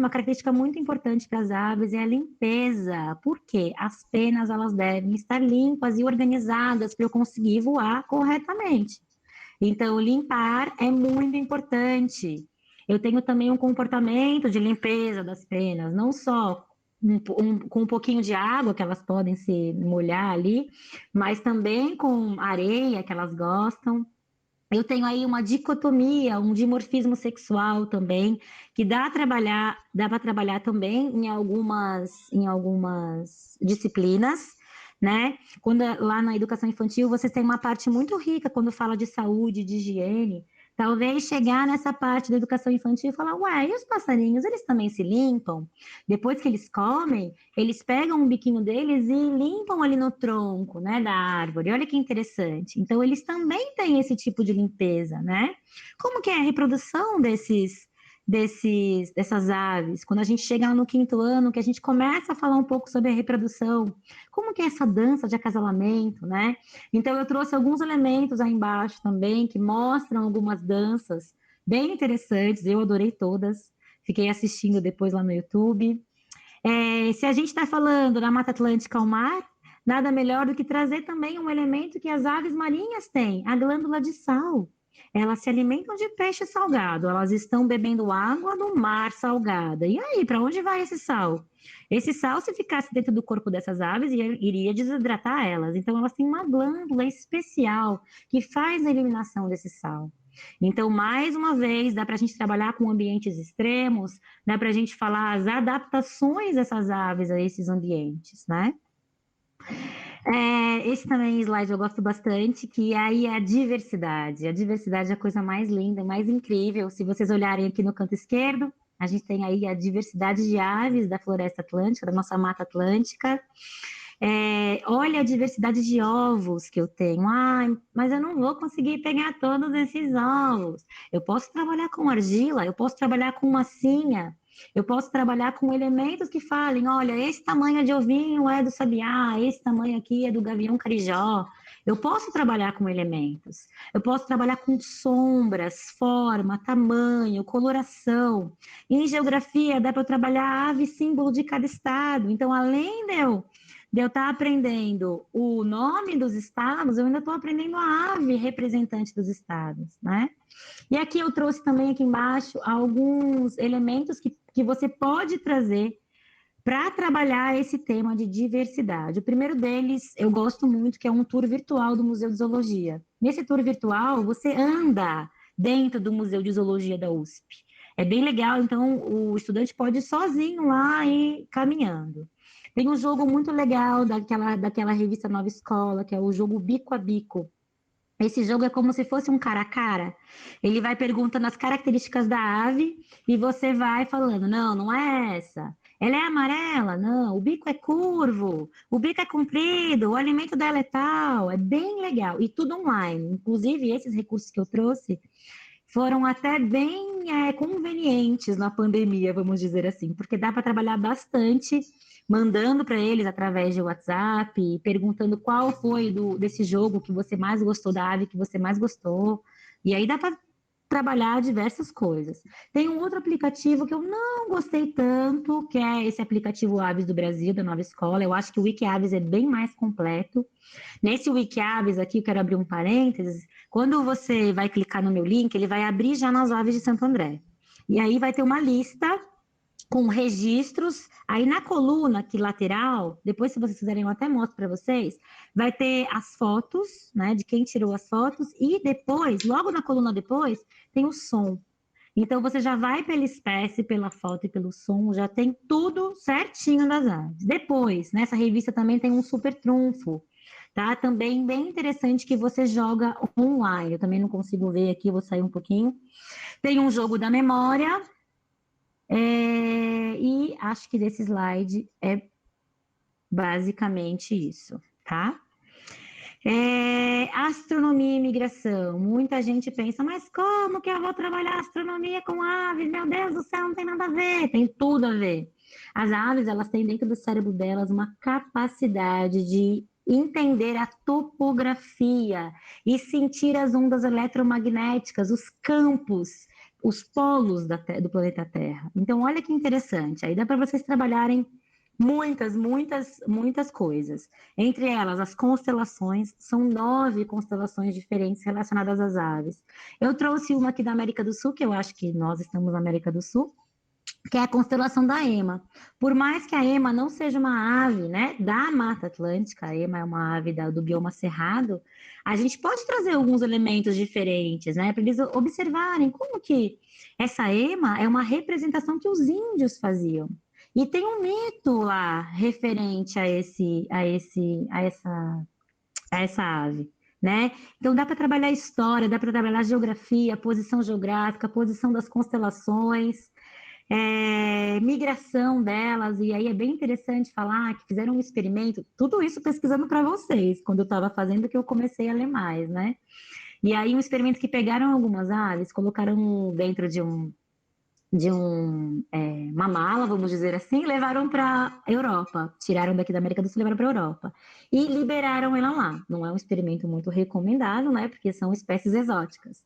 característica muito importante para as aves é a limpeza, porque as penas elas devem estar limpas e organizadas para eu conseguir voar corretamente. Então, limpar é muito importante. Eu tenho também um comportamento de limpeza das penas, não só com um pouquinho de água que elas podem se molhar ali, mas também com areia que elas gostam. Eu tenho aí uma dicotomia, um dimorfismo sexual também, que dá para trabalhar também em algumas disciplinas, né? Lá na educação infantil, vocês têm uma parte muito rica quando fala de saúde, de higiene. Talvez chegar nessa parte da educação infantil e falar, ué, e os passarinhos, eles também se limpam? Depois que eles comem, eles pegam o biquinho deles e limpam ali no tronco, né, da árvore. Olha que interessante. Então, eles também têm esse tipo de limpeza, né? Como que é a reprodução dessas aves? Quando a gente chega no 5º ano, que a gente começa a falar um pouco sobre a reprodução, como que é essa dança de acasalamento, né? Então, eu trouxe alguns elementos aí embaixo também, que mostram algumas danças bem interessantes, eu adorei todas, fiquei assistindo depois lá no YouTube. Se a gente está falando da Mata Atlântica ao mar, nada melhor do que trazer também um elemento que as aves marinhas têm, a glândula de sal. Elas se alimentam de peixe salgado, elas estão bebendo água do mar salgada. E aí, para onde vai esse sal? Esse sal, se ficasse dentro do corpo dessas aves, iria desidratar elas. Então, elas têm uma glândula especial que faz a eliminação desse sal. Então, mais uma vez, dá para a gente trabalhar com ambientes extremos, dá para a gente falar as adaptações dessas aves a esses ambientes, né? Esse também slide eu gosto bastante, que aí é a diversidade. A diversidade é a coisa mais linda, mais incrível. Se vocês olharem aqui no canto esquerdo, a gente tem aí a diversidade de aves da floresta atlântica, da nossa Mata Atlântica. Olha a diversidade de ovos que eu tenho. Ai, mas eu não vou conseguir pegar todos esses ovos. Eu posso trabalhar com argila, eu posso trabalhar com massinha, eu posso trabalhar com elementos que falem, olha, esse tamanho de ovinho é do sabiá, esse tamanho aqui é do gavião carijó. Eu posso trabalhar com elementos. Eu posso trabalhar com sombras, forma, tamanho, coloração. Em geografia, dá para eu trabalhar a ave símbolo de cada estado. Então, além de eu estar aprendendo o nome dos estados, eu ainda estou aprendendo a ave representante dos estados, né? E aqui eu trouxe também aqui embaixo alguns elementos que você pode trazer para trabalhar esse tema de diversidade. O primeiro deles, eu gosto muito, que é um tour virtual do Museu de Zoologia. Nesse tour virtual, você anda dentro do Museu de Zoologia da USP. É bem legal, então o estudante pode ir sozinho lá e caminhando. Tem um jogo muito legal daquela revista Nova Escola, que é o jogo Bico a Bico. Esse jogo é como se fosse um cara a cara. Ele vai perguntando as características da ave e você vai falando, não, não é essa. Ela é amarela? Não. O bico é curvo. O bico é comprido. O alimento dela é tal. É bem legal. E tudo online. Inclusive, esses recursos que eu trouxe foram até bem convenientes na pandemia, vamos dizer assim, porque dá para trabalhar bastante mandando para eles através de WhatsApp, perguntando qual foi desse jogo que você mais gostou, da ave que você mais gostou. E aí dá para trabalhar diversas coisas. Tem um outro aplicativo que eu não gostei tanto, que é esse aplicativo Aves do Brasil, da Nova Escola. Eu acho que o WikiAves é bem mais completo. Nesse WikiAves aqui, eu quero abrir um parênteses. Quando você vai clicar no meu link, ele vai abrir já nas aves de Santo André. E aí vai ter uma lista com registros. Aí na coluna aqui lateral, depois se vocês quiserem eu até mostro para vocês, vai ter as fotos, né, de quem tirou as fotos, e depois, logo na coluna depois, tem o som. Então você já vai pela espécie, pela foto e pelo som, já tem tudo certinho das aves. Depois, nessa revista também tem um super trunfo, tá? Também bem interessante que você joga online. Eu também não consigo ver aqui, vou sair um pouquinho. Tem um jogo da memória, e acho que desse slide é basicamente isso, tá? Astronomia e migração. Muita gente pensa, mas como que eu vou trabalhar astronomia com aves? Meu Deus do céu, não tem nada a ver. Tem tudo a ver. As aves, elas têm dentro do cérebro delas uma capacidade de entender a topografia e sentir as ondas eletromagnéticas, os campos, os polos do planeta Terra. Então, olha que interessante. Aí dá para vocês trabalharem muitas coisas. Entre elas, as constelações, são 9 constelações diferentes relacionadas às aves. Eu trouxe uma aqui da América do Sul, que eu acho que nós estamos na América do Sul, que é a constelação da Ema. Por mais que a Ema não seja uma ave, né, da Mata Atlântica, a Ema é uma ave do bioma cerrado, a gente pode trazer alguns elementos diferentes, né, para eles observarem como que essa Ema é uma representação que os índios faziam. E tem um mito lá referente a essa ave, né? Então dá para trabalhar história, dá para trabalhar geografia, posição geográfica, posição das constelações, migração delas, e aí é bem interessante falar que fizeram um experimento, tudo isso pesquisando para vocês, quando eu estava fazendo que eu comecei a ler mais, né? E aí um experimento que pegaram algumas aves, colocaram dentro de uma mala, vamos dizer assim, e levaram para a Europa. Tiraram daqui da América do Sul e levaram para a Europa. E liberaram ela lá. Não é um experimento muito recomendado, né? Porque são espécies exóticas.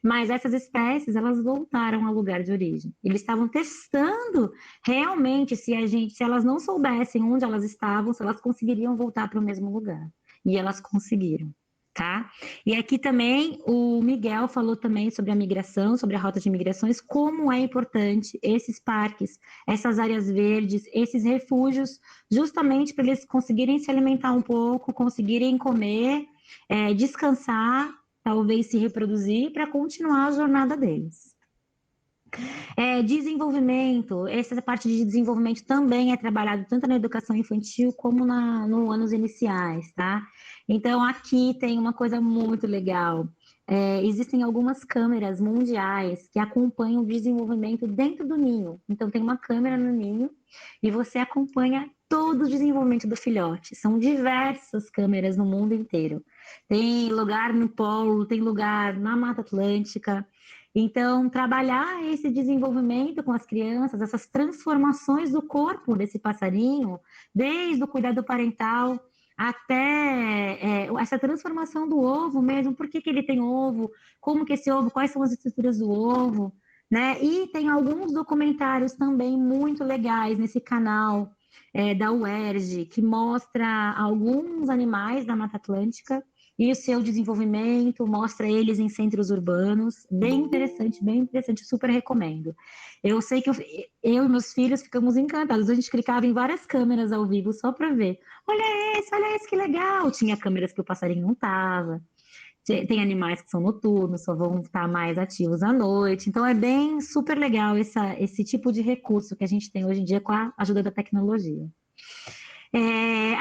Mas essas espécies, elas voltaram ao lugar de origem. Eles estavam testando realmente se elas não soubessem onde elas estavam, se elas conseguiriam voltar para o mesmo lugar. E elas conseguiram. Tá? E aqui também o Miguel falou também sobre a migração, sobre a rota de migrações, como é importante esses parques, essas áreas verdes, esses refúgios, justamente para eles conseguirem se alimentar um pouco, conseguirem comer, descansar, talvez se reproduzir, para continuar a jornada deles. Desenvolvimento, essa parte de desenvolvimento também é trabalhado tanto na educação infantil como nos anos iniciais, tá? Então, aqui tem uma coisa muito legal. Existem algumas câmeras mundiais que acompanham o desenvolvimento dentro do ninho. Então, tem uma câmera no ninho e você acompanha todo o desenvolvimento do filhote. São diversas câmeras no mundo inteiro. Tem lugar no polo, tem lugar na Mata Atlântica. Então, trabalhar esse desenvolvimento com as crianças, essas transformações do corpo desse passarinho, desde o cuidado parental até essa transformação do ovo mesmo, por que ele tem ovo, como que esse ovo, quais são as estruturas do ovo, né? E tem alguns documentários também muito legais nesse canal da UERJ, que mostra alguns animais da Mata Atlântica e o seu desenvolvimento, mostra eles em centros urbanos, bem interessante, super recomendo. Eu sei que eu e meus filhos ficamos encantados, a gente clicava em várias câmeras ao vivo só para ver. Olha esse, que legal! Tinha câmeras que o passarinho não estava, tem animais que são noturnos, só vão estar mais ativos à noite, então é bem super legal esse tipo de recurso que a gente tem hoje em dia com a ajuda da tecnologia.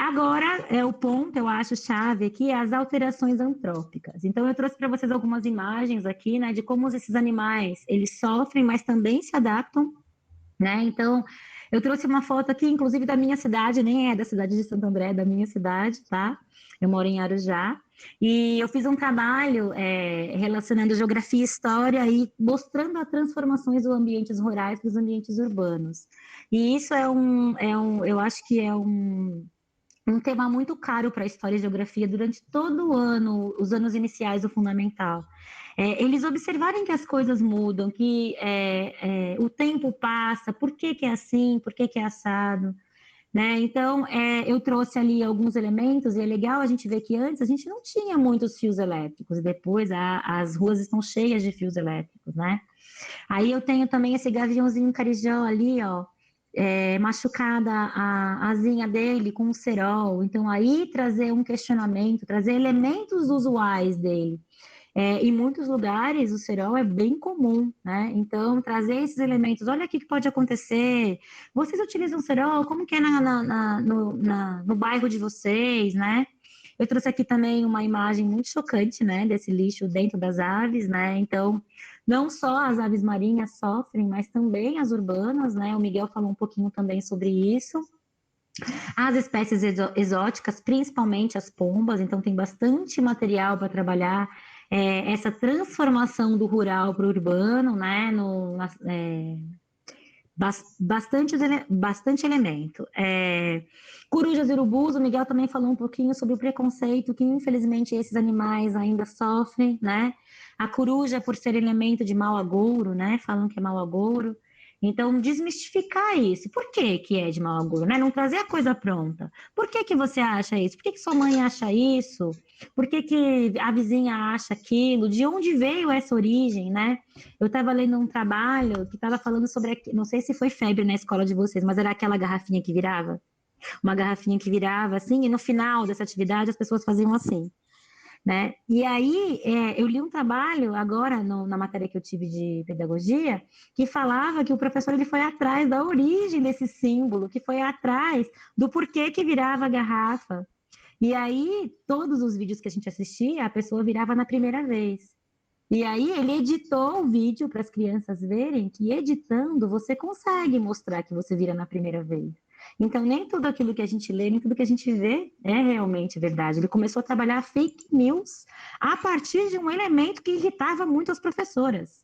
Agora, o ponto, eu acho, chave aqui, é as alterações antrópicas. Então, eu trouxe para vocês algumas imagens aqui, né, de como esses animais, eles sofrem, mas também se adaptam, né? Então, eu trouxe uma foto aqui, inclusive, da minha cidade, nem é da cidade de Santo André, é da minha cidade, tá? Eu moro em Arujá. E eu fiz um trabalho relacionando geografia e história e mostrando as transformações dos ambientes rurais para os ambientes urbanos. E isso eu acho que é um tema muito caro para a história e geografia durante todo o ano, os anos iniciais do fundamental. Eles observarem que as coisas mudam, que o tempo passa, por que é assim, por que é assado, né? Então, eu trouxe ali alguns elementos, e é legal a gente ver que antes a gente não tinha muitos fios elétricos, depois as ruas estão cheias de fios elétricos, né? Aí eu tenho também esse gaviãozinho carijó ali, ó, machucada a asinha dele com um cerol. Então, aí trazer um questionamento, trazer elementos usuais dele. Em muitos lugares, o cerol é bem comum, né? Então, trazer esses elementos, olha o que pode acontecer. Vocês utilizam cerol? Como que é no bairro de vocês, né? Eu trouxe aqui também uma imagem muito chocante, né, desse lixo dentro das aves, né? Então, não só as aves marinhas sofrem, mas também as urbanas, né? O Miguel falou um pouquinho também sobre isso. As espécies exóticas, principalmente as pombas, então tem bastante material para trabalhar essa transformação do rural para o urbano, né? Bastante elemento. Corujas e urubus, o Miguel também falou um pouquinho sobre o preconceito que, infelizmente, esses animais ainda sofrem, né? A coruja, por ser elemento de mau agouro, né? Falam que é mau agouro. Então, desmistificar isso. Por que é de mau agouro, né? Não trazer a coisa pronta. Por que você acha isso? Por que sua mãe acha isso? Por que a vizinha acha aquilo? De onde veio essa origem, né? Eu estava lendo um trabalho que estava falando sobre, não sei se foi febre na escola de vocês, mas era aquela garrafinha que virava. Uma garrafinha que virava assim, e no final dessa atividade as pessoas faziam assim, né? E aí eu li um trabalho agora na matéria que eu tive de pedagogia que falava que o professor ele foi atrás da origem desse símbolo, que foi atrás do porquê que virava a garrafa. E aí todos os vídeos que a gente assistia, a pessoa virava na primeira vez. E aí ele editou o vídeo para as crianças verem que editando você consegue mostrar que você vira na primeira vez. Então, nem tudo aquilo que a gente lê, nem tudo que a gente vê é realmente verdade. Ele começou a trabalhar fake news a partir de um elemento que irritava muito as professoras.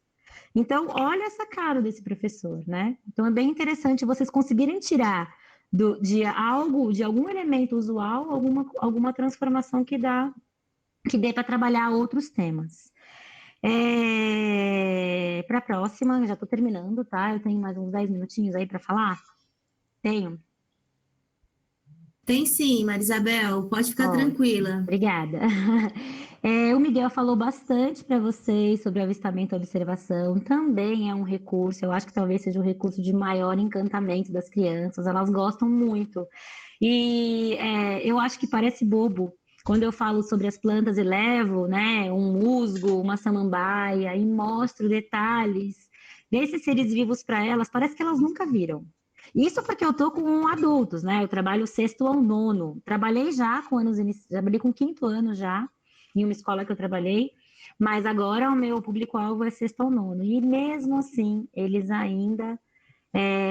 Então, olha essa cara desse professor, né? Então, é bem interessante vocês conseguirem tirar de algum elemento usual, alguma transformação que dê para trabalhar outros temas. Para a próxima, já estou terminando, tá? Eu tenho mais uns 10 minutinhos aí para falar. Tenho. Tem sim, Marisabel, pode ficar tranquila. Obrigada. O Miguel falou bastante para vocês sobre avistamento e observação, também é um recurso, eu acho que talvez seja um recurso de maior encantamento das crianças, elas gostam muito. E eu acho que parece bobo quando eu falo sobre as plantas e levo, né, um musgo, uma samambaia, e mostro detalhes desses seres vivos para elas, parece que elas nunca viram. Isso porque eu tô com adultos, né? Eu trabalho 6º ao 9º. Trabalhei já com trabalhei com 5º ano já, em uma escola que eu trabalhei, mas agora o meu público-alvo é 6º ao 9º. E mesmo assim, eles ainda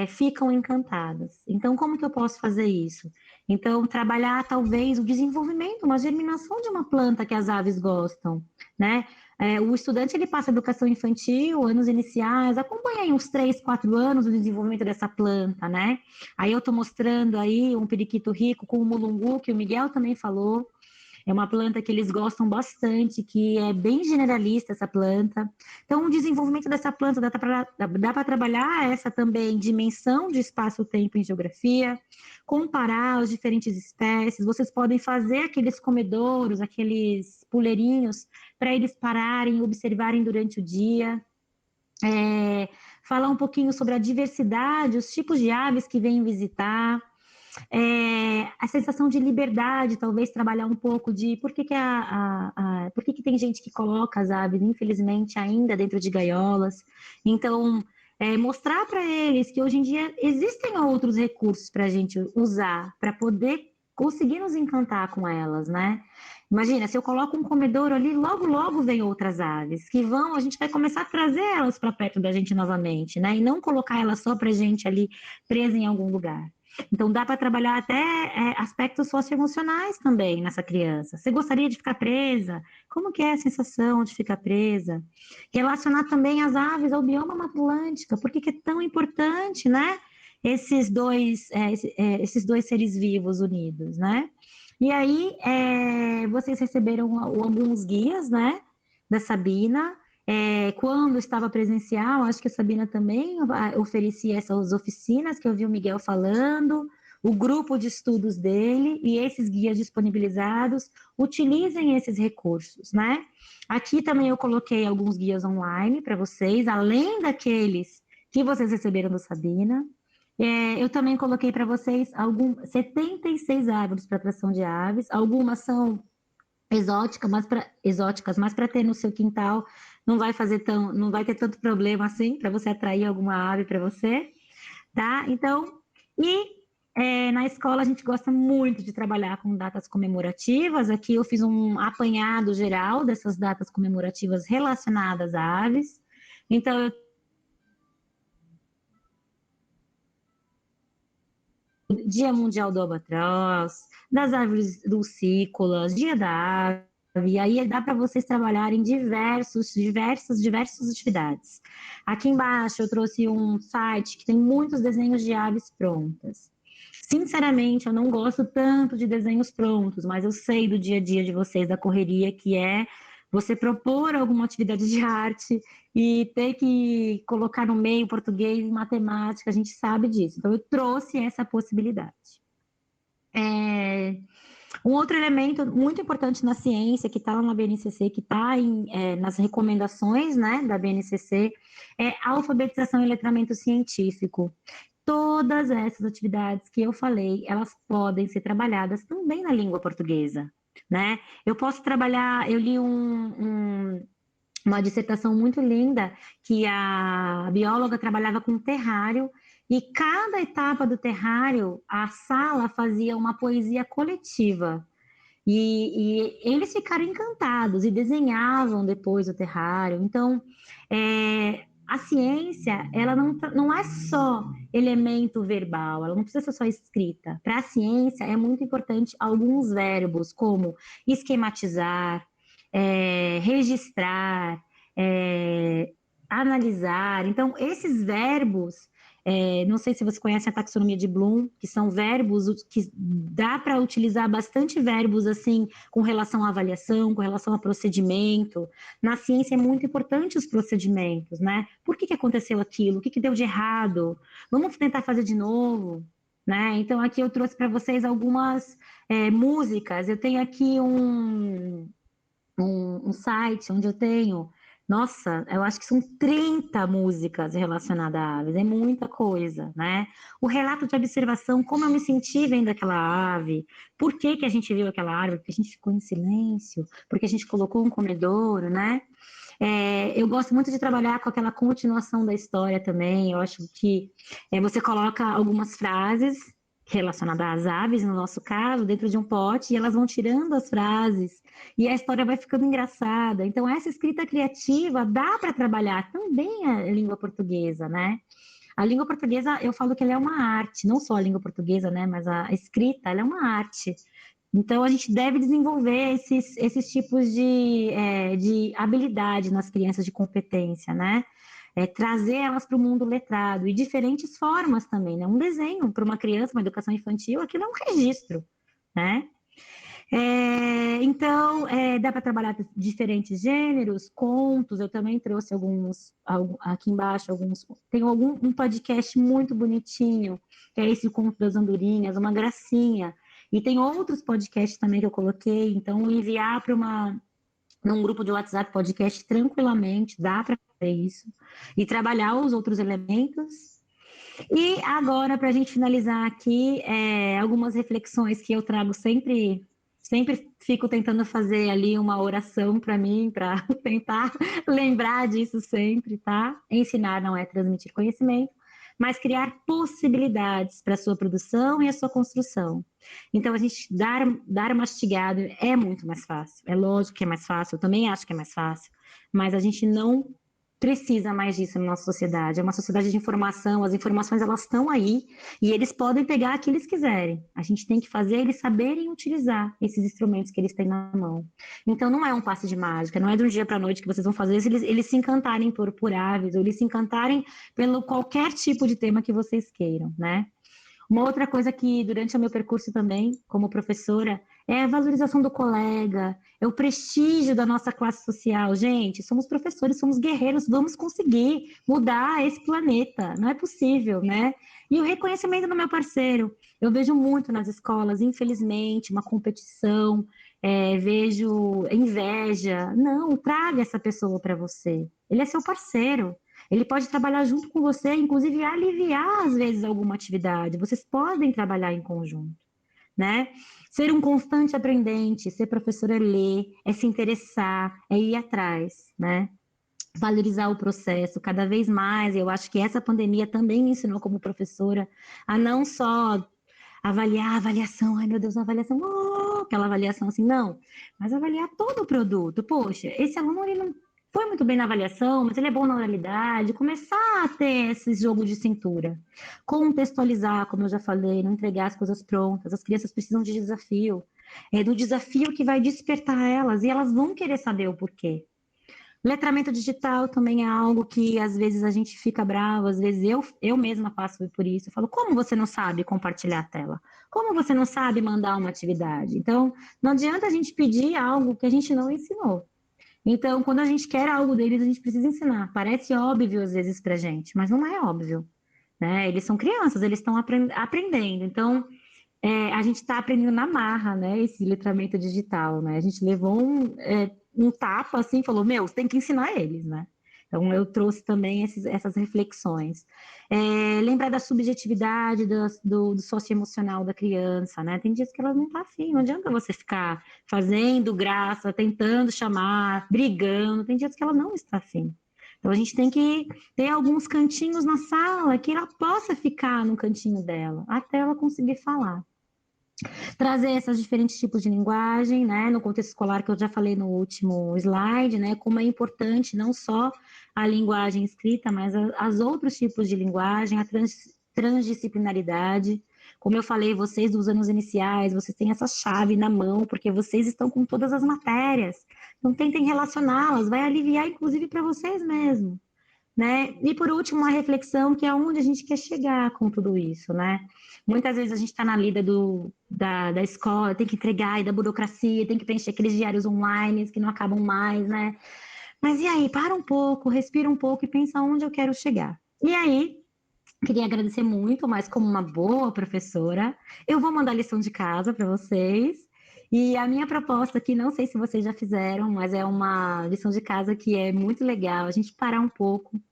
ficam encantadas. Então, como que eu posso fazer isso? Então, trabalhar talvez o desenvolvimento, uma germinação de uma planta que as aves gostam, né? O estudante, ele passa educação infantil, anos iniciais, acompanha aí uns 3, 4 anos o desenvolvimento dessa planta, né? Aí eu estou mostrando aí um periquito rico com o mulungu, que o Miguel também falou. É uma planta que eles gostam bastante, que é bem generalista essa planta. Então, o desenvolvimento dessa planta dá para trabalhar essa também dimensão de espaço-tempo em geografia, comparar as diferentes espécies. Vocês podem fazer aqueles comedouros, aqueles puleirinhos, para eles pararem e observarem durante o dia. Falar um pouquinho sobre a diversidade, os tipos de aves que vêm visitar. A sensação de liberdade, talvez trabalhar um pouco de por que que tem gente que coloca as aves, infelizmente, ainda dentro de gaiolas. Então, mostrar para eles que hoje em dia existem outros recursos para a gente usar, para poder conseguir nos encantar com elas, né? Imagina, se eu coloco um comedouro ali, logo, logo vem outras aves que vão, a gente vai começar a trazer elas para perto da gente novamente, né? E não colocar elas só para a gente ali presa em algum lugar. Então, dá para trabalhar até aspectos socioemocionais também nessa criança. Você gostaria de ficar presa? Como que é a sensação de ficar presa? Relacionar também as aves ao bioma Mata Atlântica. Por que é tão importante, né? Esses dois seres vivos unidos, né? E aí, vocês receberam alguns guias, né? Da Sabina. Quando estava presencial, acho que a Sabina também oferecia essas oficinas que eu vi o Miguel falando, o grupo de estudos dele e esses guias disponibilizados, utilizem esses recursos, né? Aqui também eu coloquei alguns guias online para vocês, além daqueles que vocês receberam do Sabina. Eu também coloquei para vocês 76 árvores para atração de aves, algumas são exóticas, mas para ter no seu quintal não vai ter tanto problema assim para você atrair alguma ave para você, tá? Então, na escola a gente gosta muito de trabalhar com datas comemorativas. Aqui eu fiz um apanhado geral dessas datas comemorativas relacionadas a aves. Então, Dia Mundial do Albatroz, das árvores dulcícolas, Dia da Ave, e aí dá para vocês trabalharem diversas atividades. Aqui embaixo eu trouxe um site que tem muitos desenhos de aves prontas. Sinceramente, eu não gosto tanto de desenhos prontos, mas eu sei do dia a dia de vocês, da correria, que é você propor alguma atividade de arte e ter que colocar no meio português e matemática, a gente sabe disso. Então, eu trouxe essa possibilidade. Um outro elemento muito importante na ciência, que está lá na BNCC, que está nas recomendações, né, da BNCC, é a alfabetização e letramento científico. Todas essas atividades que eu falei, elas podem ser trabalhadas também na língua portuguesa, né? Eu posso trabalhar, eu li uma dissertação muito linda que a bióloga trabalhava com terrário e cada etapa do terrário, a sala fazia uma poesia coletiva. E eles ficaram encantados e desenhavam depois o terrário. Então, a ciência, ela não é só elemento verbal, ela não precisa ser só escrita. Para a ciência, é muito importante alguns verbos, como esquematizar, registrar, analisar. Então, esses verbos, não sei se você conhece a taxonomia de Bloom, que são verbos que dá para utilizar bastante verbos assim, com relação à avaliação, com relação a procedimento. Na ciência é muito importante os procedimentos, né? Por que aconteceu aquilo? O que deu de errado? Vamos tentar fazer de novo, né? Então, aqui eu trouxe para vocês algumas músicas. Eu tenho aqui um site onde eu tenho, nossa, eu acho que são 30 músicas relacionadas a aves, é muita coisa, né? O relato de observação, como eu me senti vendo aquela ave, por que a gente viu aquela árvore, porque a gente ficou em silêncio, porque a gente colocou um comedouro, né? Eu gosto muito de trabalhar com aquela continuação da história também, eu acho que você coloca algumas frases relacionadas às aves, no nosso caso, dentro de um pote, e elas vão tirando as frases, e a história vai ficando engraçada. Então, essa escrita criativa dá para trabalhar também a língua portuguesa, né? A língua portuguesa, eu falo que ela é uma arte, não só a língua portuguesa, né, mas a escrita, ela é uma arte. Então, a gente deve desenvolver esses tipos de habilidade nas crianças, de competência, né? Trazer elas para o mundo letrado, e diferentes formas também, né? Um desenho para uma criança, uma educação infantil, aquilo é um registro, né? Então, dá para trabalhar diferentes gêneros, contos, eu também trouxe aqui embaixo, tem um podcast muito bonitinho, que é esse Conto das Andorinhas, uma gracinha, e tem outros podcasts também que eu coloquei, então enviar num grupo de WhatsApp podcast tranquilamente, dá para fazer isso, e trabalhar os outros elementos. E agora, para a gente finalizar aqui, algumas reflexões que eu trago sempre fico tentando fazer ali uma oração para mim, para tentar lembrar disso sempre, tá? Ensinar não é transmitir conhecimento, mas criar possibilidades para a sua produção e a sua construção. Então, a gente dar mastigado é muito mais fácil. É lógico que é mais fácil, eu também acho que é mais fácil, mas a gente não precisa mais disso na nossa sociedade. É uma sociedade de informação, as informações elas estão aí e eles podem pegar o que eles quiserem. A gente tem que fazer eles saberem utilizar esses instrumentos que eles têm na mão. Então não é um passe de mágica, não é de um dia para a noite que vocês vão fazer eles se encantarem por aves, ou eles se encantarem pelo qualquer tipo de tema que vocês queiram, né? Uma outra coisa que durante o meu percurso também, como professora, é a valorização do colega, é o prestígio da nossa classe social. Gente, somos professores, somos guerreiros, vamos conseguir mudar esse planeta, não é possível, né? E o reconhecimento do meu parceiro. Eu vejo muito nas escolas, infelizmente, uma competição, vejo inveja. Não, traga essa pessoa para você. Ele é seu parceiro. Ele pode trabalhar junto com você, inclusive aliviar, às vezes, alguma atividade. Vocês podem trabalhar em conjunto, né? Ser um constante aprendente, ser professor é ler, é se interessar, é ir atrás, né? Valorizar o processo cada vez mais. Eu acho que essa pandemia também me ensinou como professora a não só avaliar a avaliação, ai meu Deus, a avaliação, aquela avaliação assim, não, mas avaliar todo o produto. Poxa, esse aluno ele não foi muito bem na avaliação, mas ele é bom na oralidade, começar a ter esse jogo de cintura. Contextualizar, como eu já falei, não entregar as coisas prontas, as crianças precisam de desafio, do desafio que vai despertar elas, e elas vão querer saber o porquê. Letramento digital também é algo que às vezes a gente fica bravo, às vezes eu mesma passo por isso. Eu falo, como você não sabe compartilhar a tela? Como você não sabe mandar uma atividade? Então, não adianta a gente pedir algo que a gente não ensinou. Então, quando a gente quer algo deles, a gente precisa ensinar. Parece óbvio às vezes pra gente, mas não é óbvio, né? Eles são crianças, eles estão aprendendo. Então, a gente está aprendendo na marra, né? Esse letramento digital, né? A gente levou um tapa assim, falou, meu, você tem que ensinar eles, né? Então, eu trouxe também essas reflexões. Lembrar da subjetividade, do socioemocional da criança, né? Tem dias que ela não tá afim, não adianta você ficar fazendo graça, tentando chamar, brigando, tem dias que ela não está afim. Então, a gente tem que ter alguns cantinhos na sala que ela possa ficar no cantinho dela, até ela conseguir falar. Trazer esses diferentes tipos de linguagem, né, no contexto escolar que eu já falei no último slide, né, como é importante não só a linguagem escrita, mas as outros tipos de linguagem, a transdisciplinaridade. Como eu falei, vocês dos anos iniciais, vocês têm essa chave na mão, porque vocês estão com todas as matérias. Então, tentem relacioná-las, vai aliviar, inclusive, para vocês mesmos, né? E, por último, uma reflexão que é onde a gente quer chegar com tudo isso, né? Muitas vezes a gente está na lida da escola, tem que entregar, e da burocracia, tem que preencher aqueles diários online que não acabam mais, né? Mas e aí, para um pouco, respira um pouco e pensa onde eu quero chegar. E aí, queria agradecer muito, mas como uma boa professora, eu vou mandar lição de casa para vocês. E a minha proposta aqui, não sei se vocês já fizeram, mas é uma lição de casa que é muito legal, a gente parar um pouco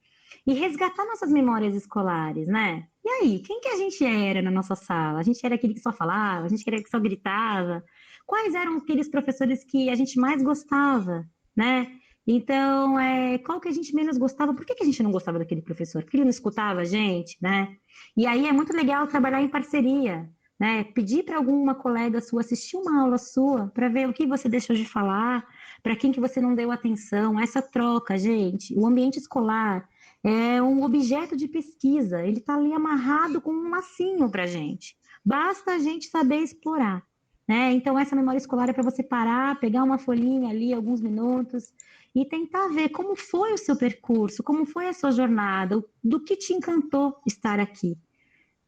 e resgatar nossas memórias escolares, né? E aí, quem que a gente era na nossa sala? A gente era aquele que só falava? A gente era aquele que só gritava? Quais eram aqueles professores que a gente mais gostava, né? Então, qual que a gente menos gostava? Por que a gente não gostava daquele professor? Porque ele não escutava a gente, né? E aí é muito legal trabalhar em parceria, né? Pedir para alguma colega sua assistir uma aula sua para ver o que você deixou de falar, para quem que você não deu atenção, essa troca, gente. O ambiente escolar é um objeto de pesquisa, ele está ali amarrado com um lacinho para a gente. Basta a gente saber explorar, né? Então, essa memória escolar é para você parar, pegar uma folhinha ali, alguns minutos, e tentar ver como foi o seu percurso, como foi a sua jornada, do que te encantou estar aqui,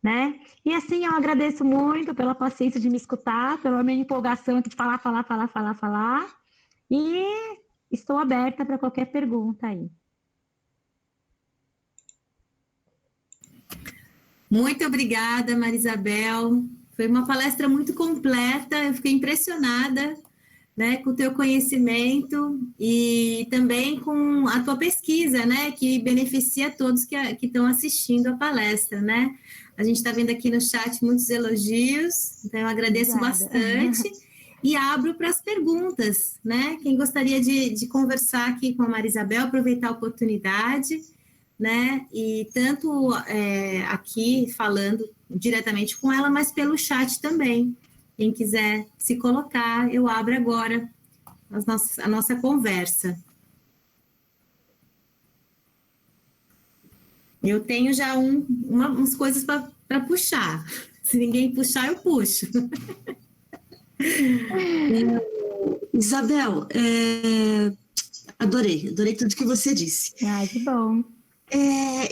né? E assim, eu agradeço muito pela paciência de me escutar, pela minha empolgação de falar, e estou aberta para qualquer pergunta aí. Muito obrigada, Marisabel. Foi uma palestra muito completa, eu fiquei impressionada, né, com o teu conhecimento e também com a tua pesquisa, né, que beneficia todos que estão assistindo a palestra, né? A gente está vendo aqui no chat muitos elogios, então eu agradeço bastante e abro para as perguntas, né? Quem gostaria de conversar aqui com a Marisabel, aproveitar a oportunidade, né? E tanto aqui falando diretamente com ela, mas pelo chat também. Quem quiser se colocar, eu abro agora a nossa conversa. Eu tenho já umas coisas para puxar. Se ninguém puxar, eu puxo. Isabel, adorei tudo que você disse. Ai, que bom.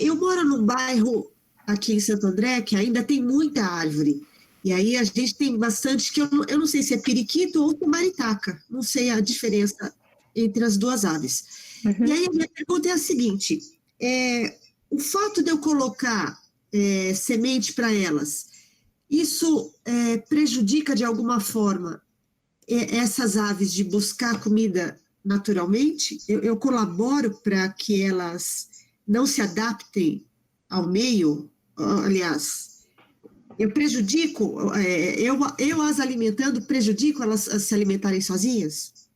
Eu moro num bairro aqui em Santo André que ainda tem muita árvore. E aí a gente tem bastante, que eu não sei se é periquito ou maritaca, não sei a diferença entre as duas aves. Uhum. E aí a minha pergunta é a seguinte, o fato de eu colocar semente para elas, isso prejudica de alguma forma essas aves de buscar comida naturalmente? Eu colaboro para que elas não se adaptem ao meio, aliás... Eu prejudico, eu as alimentando, prejudico elas a se alimentarem sozinhas?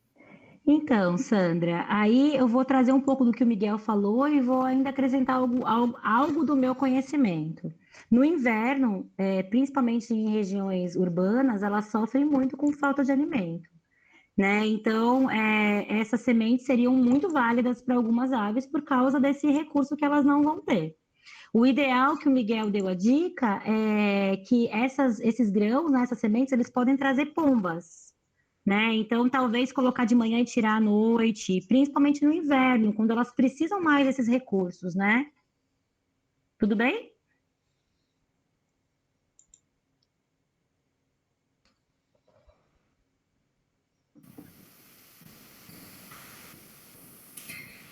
Então, Sandra, aí eu vou trazer um pouco do que o Miguel falou e vou ainda acrescentar algo do meu conhecimento. No inverno, principalmente em regiões urbanas, elas sofrem muito com falta de alimento, né? Então, essas sementes seriam muito válidas para algumas aves por causa desse recurso que elas não vão ter. O ideal que o Miguel deu a dica é que esses grãos, né, essas sementes, eles podem trazer pombas, né? Então, talvez colocar de manhã e tirar à noite, principalmente no inverno, quando elas precisam mais desses recursos, né? Tudo bem?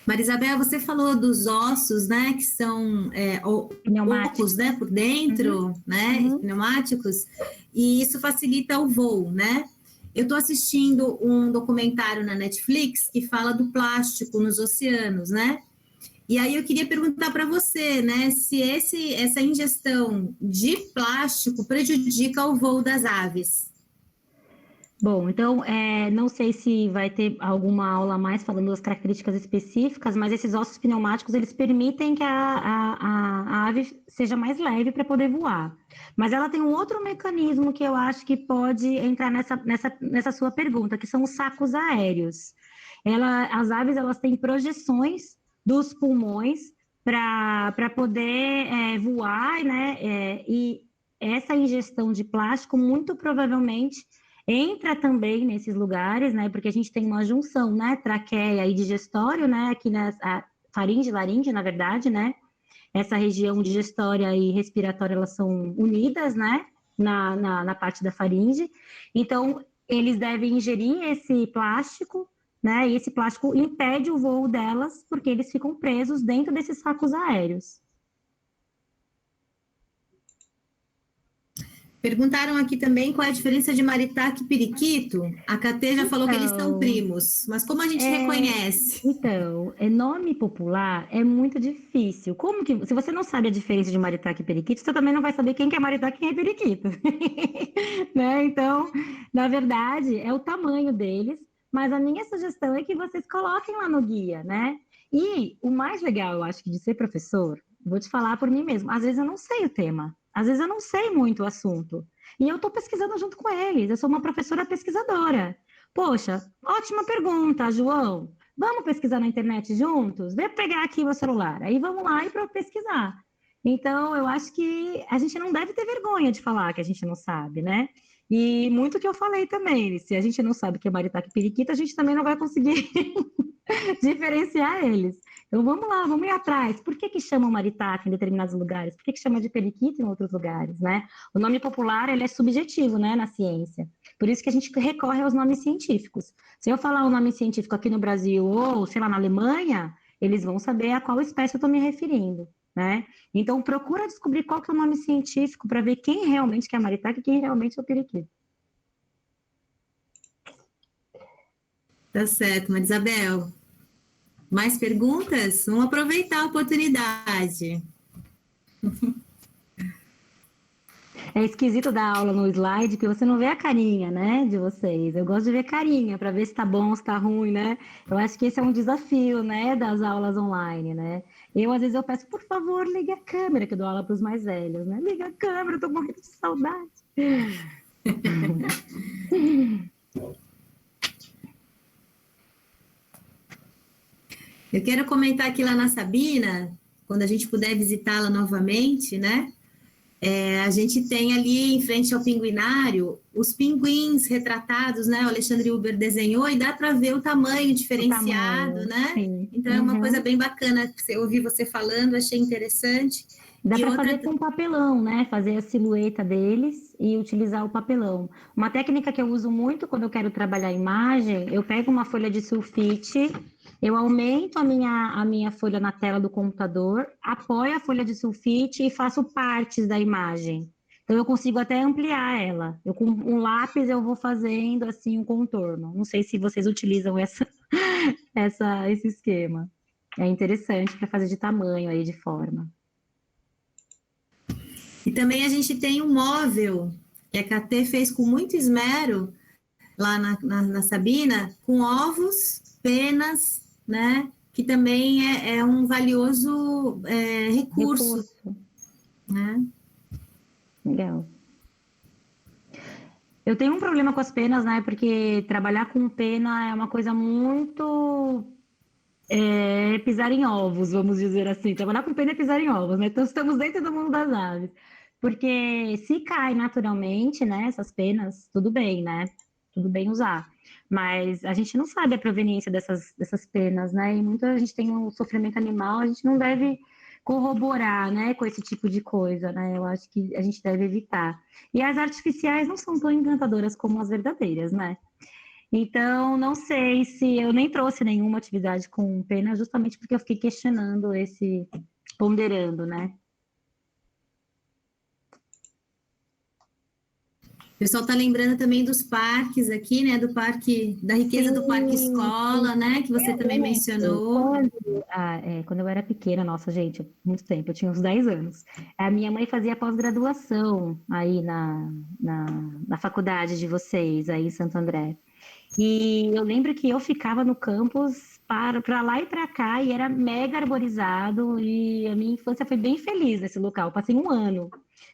Marisabel, você falou dos ossos, né, que são ocos, né, por dentro, né, pneumáticos, e isso facilita o voo, né? Eu estou assistindo um documentário na Netflix que fala do plástico nos oceanos, né? E aí eu queria perguntar para você, né, se essa ingestão de plástico prejudica o voo das aves. Bom, então, não sei se vai ter alguma aula a mais falando das características específicas, mas esses ossos pneumáticos, eles permitem que a ave seja mais leve para poder voar. Mas ela tem um outro mecanismo que eu acho que pode entrar nessa sua pergunta, que são os sacos aéreos. As aves, elas têm projeções dos pulmões para poder voar, né? E essa ingestão de plástico, muito provavelmente, entra também nesses lugares, né? Porque a gente tem uma junção, né? Traqueia e digestório, né? Aqui a faringe e laringe, na verdade, né? Essa região digestória e respiratória, elas são unidas, né? Na parte da faringe. Então, eles devem ingerir esse plástico, né? E esse plástico impede o voo delas, porque eles ficam presos dentro desses sacos aéreos. Perguntaram aqui também qual é a diferença de maritaca e periquito. A Catê já falou que eles são primos, mas como a gente reconhece? Então, nome popular é muito difícil. Se você não sabe a diferença de maritaca e periquito, você também não vai saber quem que é maritaca e quem é periquito. Né? Então, na verdade, é o tamanho deles, mas a minha sugestão é que vocês coloquem lá no guia, né? E o mais legal, eu acho, de ser professor, vou te falar por mim mesmo, às vezes eu não sei o tema. Às vezes eu não sei muito o assunto. E eu estou pesquisando junto com eles. Eu sou uma professora pesquisadora. Poxa, ótima pergunta, João. Vamos pesquisar na internet juntos? Vem pegar aqui o celular. Aí vamos lá e para pesquisar. Então, eu acho que a gente não deve ter vergonha de falar que a gente não sabe, né? E muito que eu falei também, se a gente não sabe o que é maritaca e periquita, a gente também não vai conseguir diferenciar eles. Então vamos lá, vamos ir atrás. Por que chamam maritaca em determinados lugares? Por que chama de periquita em outros lugares, né? O nome popular, ele é subjetivo, né, na ciência. Por isso que a gente recorre aos nomes científicos. Se eu falar o nome científico aqui no Brasil ou, sei lá, na Alemanha, eles vão saber a qual espécie eu estou me referindo, né? Então procura descobrir qual que é o nome científico para ver quem realmente é a maritaca e quem realmente é o periquito. Tá certo, Marisabel. Mais perguntas? Vamos aproveitar a oportunidade. É esquisito dar aula no slide, que você não vê a carinha, né, de vocês. Eu gosto de ver carinha, para ver se tá bom, se tá ruim, né? Eu acho que esse é um desafio, né, das aulas online, né? Às vezes, eu peço, por favor, ligue a câmera, que eu dou aula para os mais velhos, né? Liga a câmera, eu tô morrendo de saudade. Eu quero comentar aqui lá na Sabina, quando a gente puder visitá-la novamente, né? A gente tem ali em frente ao pinguinário os pinguins retratados, né? O Alexandre Huber desenhou e dá para ver o tamanho diferenciado, né? Sim. Então é uma coisa bem bacana. Eu ouvi você falando, achei interessante. Dá para fazer com papelão, né? Fazer a silhueta deles e utilizar o papelão. Uma técnica que eu uso muito quando eu quero trabalhar a imagem, eu pego uma folha de sulfite, eu aumento a minha folha na tela do computador, apoio a folha de sulfite e faço partes da imagem. Então eu consigo até ampliar ela. Eu com um lápis eu vou fazendo assim um contorno. Não sei se vocês utilizam esse esquema. É interessante para fazer de tamanho aí, de forma. E também a gente tem um móvel que a KT fez com muito esmero lá na Sabina, com ovos, penas, né? Que também é um valioso recurso. Né? Legal. Eu tenho um problema com as penas, né? Porque trabalhar com pena é uma coisa muito pisar em ovos, vamos dizer assim. Trabalhar com pena é pisar em ovos, né? Então estamos dentro do mundo das aves. Porque se cai naturalmente, né? Essas penas, tudo bem, né? Tudo bem usar. Mas a gente não sabe a proveniência dessas penas, né? E muita gente tem um sofrimento animal, a gente não deve corroborar, né, com esse tipo de coisa, né? Eu acho que a gente deve evitar. E as artificiais não são tão encantadoras como as verdadeiras, né? Então, não sei se eu nem trouxe nenhuma atividade com pena, justamente porque eu fiquei questionando ponderando, né? O pessoal está lembrando também dos parques aqui, né? Da riqueza do Parque Escola, né? Que você também mencionou. Quando eu era pequena, nossa, gente, muito tempo, eu tinha uns 10 anos. A minha mãe fazia pós-graduação aí na faculdade de vocês, aí em Santo André. E eu lembro que eu ficava no campus para lá e para cá, e era mega arborizado, e a minha infância foi bem feliz nesse local. Eu passei um ano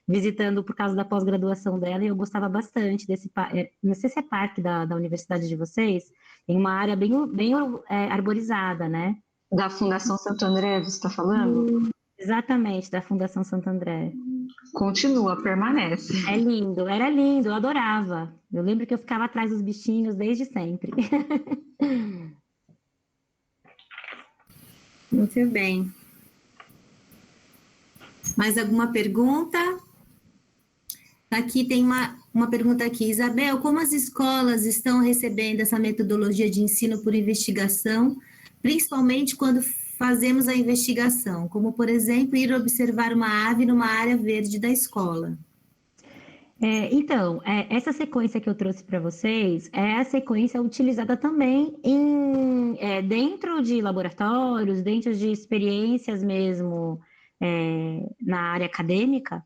visitando por causa da pós-graduação dela, e eu gostava bastante desse parque. Não sei se é parque da universidade de vocês, tem uma área bem arborizada, né? Da Fundação Santo André, você está falando? Exatamente, da Fundação Santo André. Continua, permanece. É lindo, era lindo, eu adorava. Eu lembro que eu ficava atrás dos bichinhos desde sempre. Muito bem. Mais alguma pergunta? Aqui tem uma pergunta aqui. Isabel, como as escolas estão recebendo essa metodologia de ensino por investigação, principalmente quando fazemos a investigação, como, por exemplo, ir observar uma ave numa área verde da escola? Então, essa sequência que eu trouxe para vocês é a sequência utilizada também dentro de laboratórios, dentro de experiências mesmo na área acadêmica.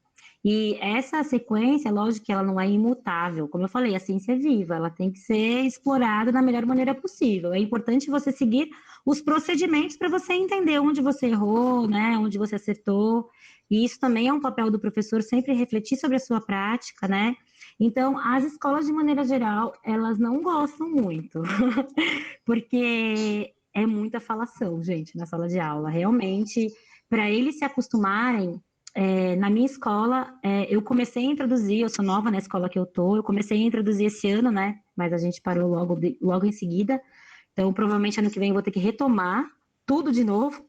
E essa sequência, lógico que ela não é imutável. Como eu falei, a ciência é viva, ela tem que ser explorada da melhor maneira possível. É importante você seguir os procedimentos para você entender onde você errou, né, onde você acertou. E isso também é um papel do professor, sempre refletir sobre a sua prática, né? Então, as escolas, de maneira geral, elas não gostam muito, porque é muita falação, gente, na sala de aula. Realmente, para eles se acostumarem, na minha escola, eu comecei a introduzir, eu sou nova na escola que eu tô, eu comecei a introduzir esse ano, né? Mas a gente parou logo em seguida. Então, provavelmente, ano que vem eu vou ter que retomar tudo de novo,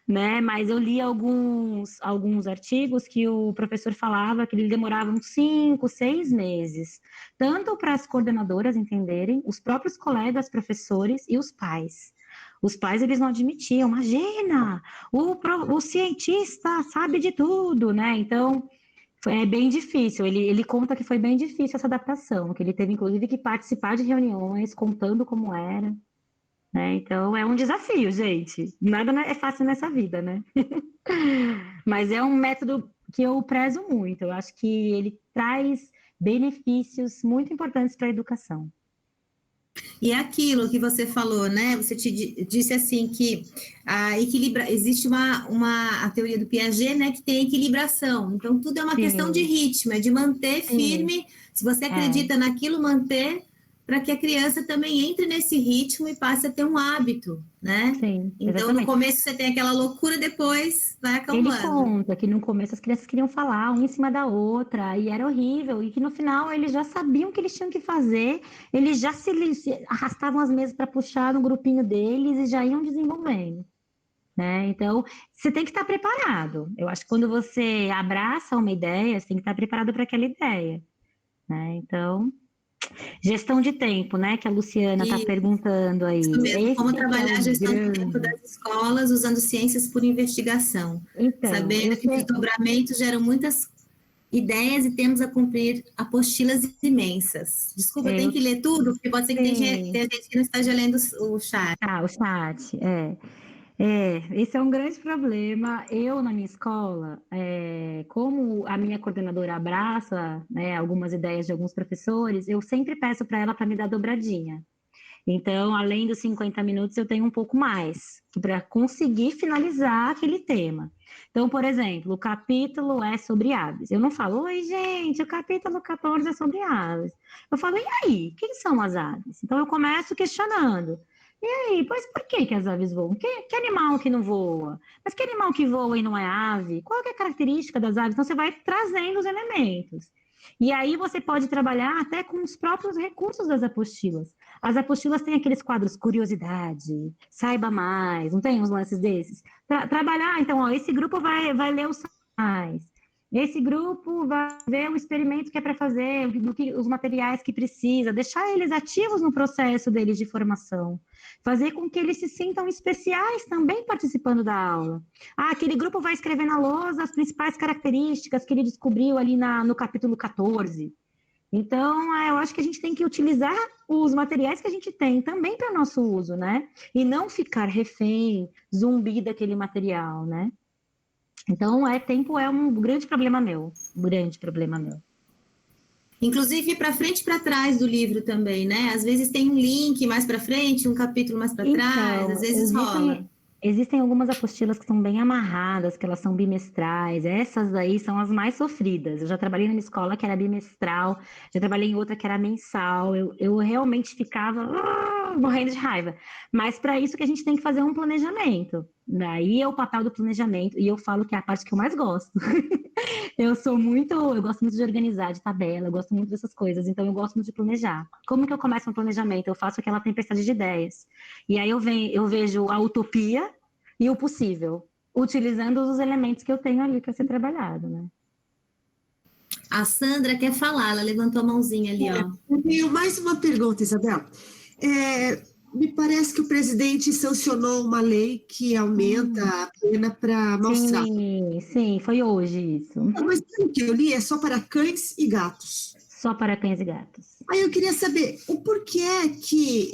né? Mas eu li alguns artigos que o professor falava que ele demorava uns 5, 6 meses, tanto para as coordenadoras entenderem, os próprios colegas, professores e os pais. Os pais, eles não admitiam, imagina, o cientista sabe de tudo, né? Então, é bem difícil. Ele conta que foi bem difícil essa adaptação, que ele teve, inclusive, que participar de reuniões, contando como era, né? Então, é um desafio, gente. Nada é fácil nessa vida, né? Mas é um método que eu prezo muito. Eu acho que ele traz benefícios muito importantes para a educação. E é aquilo que você falou, né? Você disse assim que existe a teoria do Piaget, né? Que tem equilibração. Então, tudo é uma questão de ritmo, é de manter firme. Se você acredita naquilo, manter, para que a criança também entre nesse ritmo e passe a ter um hábito, né? Sim, então, exatamente. No começo você tem aquela loucura, depois vai acalmando. Ele conta que no começo as crianças queriam falar uma em cima da outra, e era horrível, e que no final eles já sabiam o que eles tinham que fazer, eles já se arrastavam as mesas para puxar no grupinho deles e já iam desenvolvendo, né? Então, você tem que estar preparado. Eu acho que quando você abraça uma ideia, você tem que estar preparado para aquela ideia, né? Então, gestão de tempo, né? Que a Luciana está perguntando aí. Isso mesmo, como trabalhar a gestão do tempo das escolas usando ciências por investigação. Então, Sabendo que os desdobramentos geram muitas ideias e temos a cumprir apostilas imensas. Desculpa, eu tenho que ler tudo, porque pode ser que tenha gente que não esteja lendo o chat. O chat, esse é um grande problema. Eu, na minha escola, como a minha coordenadora abraça, né, algumas ideias de alguns professores, eu sempre peço para ela para me dar dobradinha. Então, além dos 50 minutos, eu tenho um pouco mais para conseguir finalizar aquele tema. Então, por exemplo, o capítulo é sobre aves. Eu não falo, oi, gente, o capítulo 14 é sobre aves. Eu falo, e aí, quem são as aves? Então, eu começo questionando. E aí, pois por que as aves voam? Que animal que não voa? Mas que animal que voa e não é ave? Qual é a característica das aves? Então, você vai trazendo os elementos. E aí você pode trabalhar até com os próprios recursos das apostilas. As apostilas têm aqueles quadros curiosidade, saiba mais, não tem uns lances desses? Trabalhar, então, ó, esse grupo vai ler os sinais, esse grupo vai ver o experimento que é para fazer, os materiais que precisa, deixar eles ativos no processo deles de formação, fazer com que eles se sintam especiais também participando da aula. Aquele grupo vai escrever na lousa as principais características que ele descobriu ali no capítulo 14. Então, eu acho que a gente tem que utilizar os materiais que a gente tem também para nosso uso, né? E não ficar refém, zumbi daquele material, né? Então, tempo é um grande problema meu, Inclusive para frente e para trás do livro também, né? Às vezes tem um link mais para frente, um capítulo mais para trás, às vezes rola. Existem algumas apostilas que são bem amarradas, que elas são bimestrais. Essas aí são as mais sofridas. Eu já trabalhei numa escola que era bimestral, já trabalhei em outra que era mensal. Eu realmente ficava morrendo de raiva. Mas para isso que a gente tem que fazer um planejamento. Daí é o papel do planejamento, e eu falo que é a parte que eu mais gosto. Eu gosto muito de organizar, de tabela, eu gosto muito dessas coisas, então eu gosto muito de planejar. Como que eu começo um planejamento? Eu faço aquela tempestade de ideias. E aí eu vejo a utopia e o possível, utilizando os elementos que eu tenho ali para ser trabalhado, né? A Sandra quer falar, ela levantou a mãozinha ali, ó. Eu tenho mais uma pergunta, Isabel. Me parece que o presidente sancionou uma lei que aumenta a pena para maus tratos. Sim, foi hoje isso. Mas pelo que eu li, é só para cães e gatos. Só para cães e gatos. Aí eu queria saber o porquê que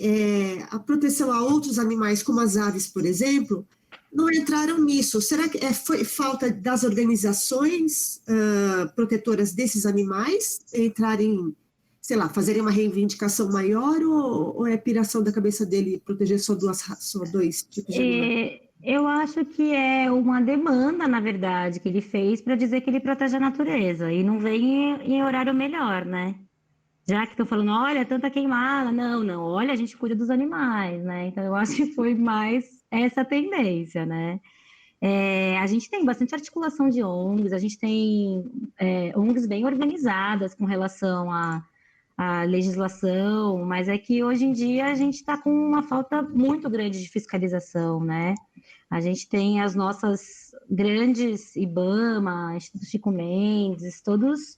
a proteção a outros animais, como as aves, por exemplo, não entraram nisso. Será que foi falta das organizações protetoras desses animais entrarem, sei lá, fazerem uma reivindicação maior, ou é piração da cabeça dele proteger só dois tipos de animais? Eu acho que é uma demanda, na verdade, que ele fez para dizer que ele protege a natureza, e não vem em horário melhor, né? Já que estão falando, olha, tanta queimada. Não, olha, a gente cuida dos animais, né? Então, eu acho que foi mais essa tendência, né? A gente tem bastante articulação de ONGs, a gente tem ONGs bem organizadas com relação à legislação, mas é que hoje em dia a gente está com uma falta muito grande de fiscalização, né? A gente tem as nossas grandes IBAMA, Instituto Chico Mendes, todos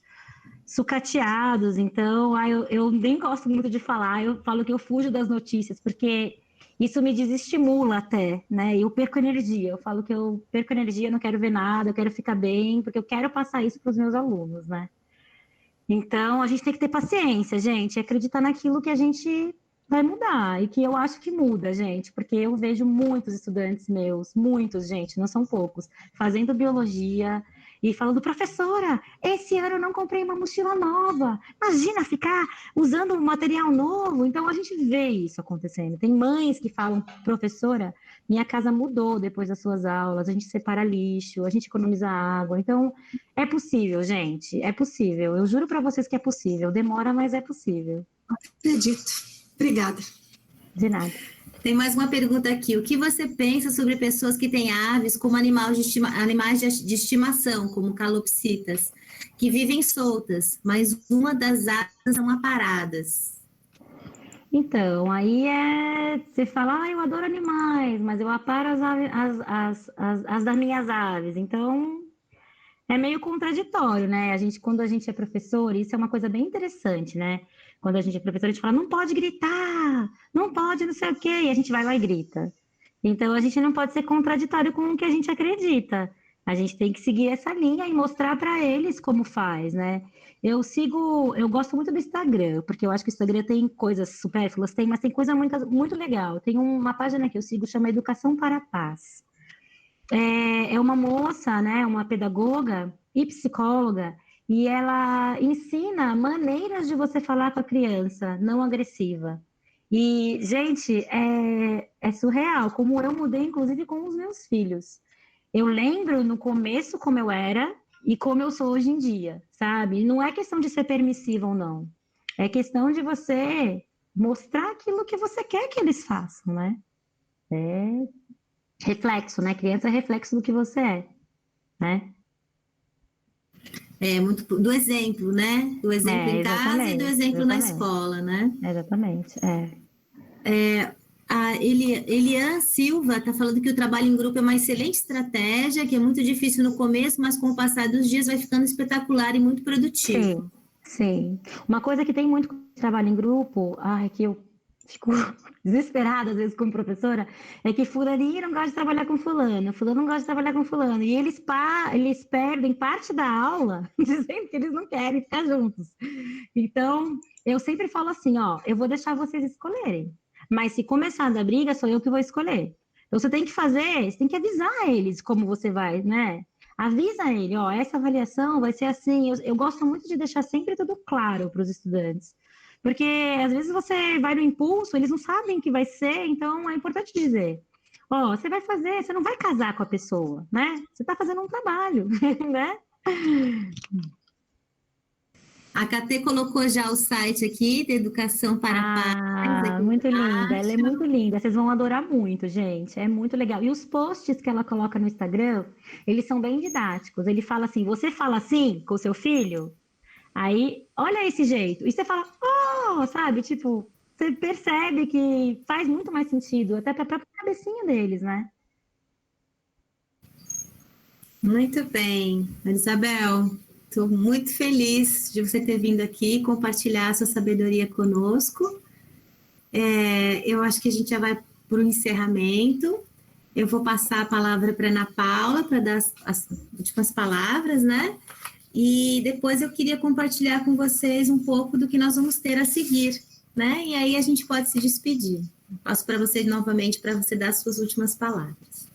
sucateados, então eu nem gosto muito de falar, eu falo que eu fujo das notícias, porque isso me desestimula até, né? Eu perco energia, eu falo que eu perco energia, não quero ver nada, eu quero ficar bem, porque eu quero passar isso para os meus alunos, né? Então, a gente tem que ter paciência, gente, e acreditar naquilo que a gente vai mudar, e que eu acho que muda, gente, porque eu vejo muitos estudantes meus, muitos, gente, não são poucos, fazendo biologia e falando, professora, esse ano eu não comprei uma mochila nova, imagina ficar usando um material novo. Então, a gente vê isso acontecendo. Tem mães que falam, professora, minha casa mudou depois das suas aulas, a gente separa lixo, a gente economiza água. Então, é possível, gente, é possível. Eu juro para vocês que é possível. Demora, mas é possível. Acredito. Obrigada. De nada. Tem mais uma pergunta aqui. O que você pensa sobre pessoas que têm aves como animais de estimação, como calopsitas, que vivem soltas, mas uma das aves são aparadas? Então, aí você fala, eu adoro animais, mas eu aparo as das minhas aves. Então, é meio contraditório, né? Quando a gente é professor, isso é uma coisa bem interessante, né? Quando a gente é professor, a gente fala, não pode gritar, não pode não sei o quê, e a gente vai lá e grita. Então, a gente não pode ser contraditório com o que a gente acredita. A gente tem que seguir essa linha e mostrar para eles como faz, né? Eu gosto muito do Instagram, porque eu acho que o Instagram tem coisas supérfluas, mas tem coisa muito, muito legal. Tem uma página que eu sigo, chama Educação para a Paz. É uma moça, né, uma pedagoga e psicóloga, e ela ensina maneiras de você falar com a criança, não agressiva. E, gente, é surreal, como eu mudei, inclusive, com os meus filhos. Eu lembro no começo como eu era e como eu sou hoje em dia, sabe? Não é questão de ser permissiva ou não. É questão de você mostrar aquilo que você quer que eles façam, né? É reflexo, né? Criança é reflexo do que você é, né? Muito do exemplo, né? Do exemplo em casa e do exemplo na escola, né? Exatamente, A Elian Silva está falando que o trabalho em grupo é uma excelente estratégia, que é muito difícil no começo, mas com o passar dos dias vai ficando espetacular e muito produtivo. Sim. Uma coisa que tem muito com o trabalho em grupo, que eu fico desesperada às vezes como professora, é que fulaninho não gosta de trabalhar com fulano não gosta de trabalhar com fulano, e eles perdem parte da aula dizendo que eles não querem ficar juntos. Então, eu sempre falo assim, eu vou deixar vocês escolherem, mas se começar a dar briga, sou eu que vou escolher. Então, você tem que avisar eles como você vai, né? Avisa ele, essa avaliação vai ser assim. Eu gosto muito de deixar sempre tudo claro para os estudantes, porque às vezes você vai no impulso, eles não sabem o que vai ser, então é importante dizer, você vai fazer, você não vai casar com a pessoa, né? Você está fazendo um trabalho, né? A KT colocou já o site aqui, de Educação para a Paz. Muito linda, ela é muito linda, vocês vão adorar muito, gente, é muito legal. E os posts que ela coloca no Instagram, eles são bem didáticos, ele fala assim, você fala assim com o seu filho? Aí, olha esse jeito, e você fala, sabe, tipo, você percebe que faz muito mais sentido, até para a própria cabecinha deles, né? Muito bem, Isabel. Estou muito feliz de você ter vindo aqui compartilhar a sua sabedoria conosco. Eu acho que a gente já vai para o encerramento. Eu vou passar a palavra para a Ana Paula para dar as últimas palavras, né? E depois eu queria compartilhar com vocês um pouco do que nós vamos ter a seguir, né? E aí a gente pode se despedir. Passo para vocês novamente para você dar as suas últimas palavras.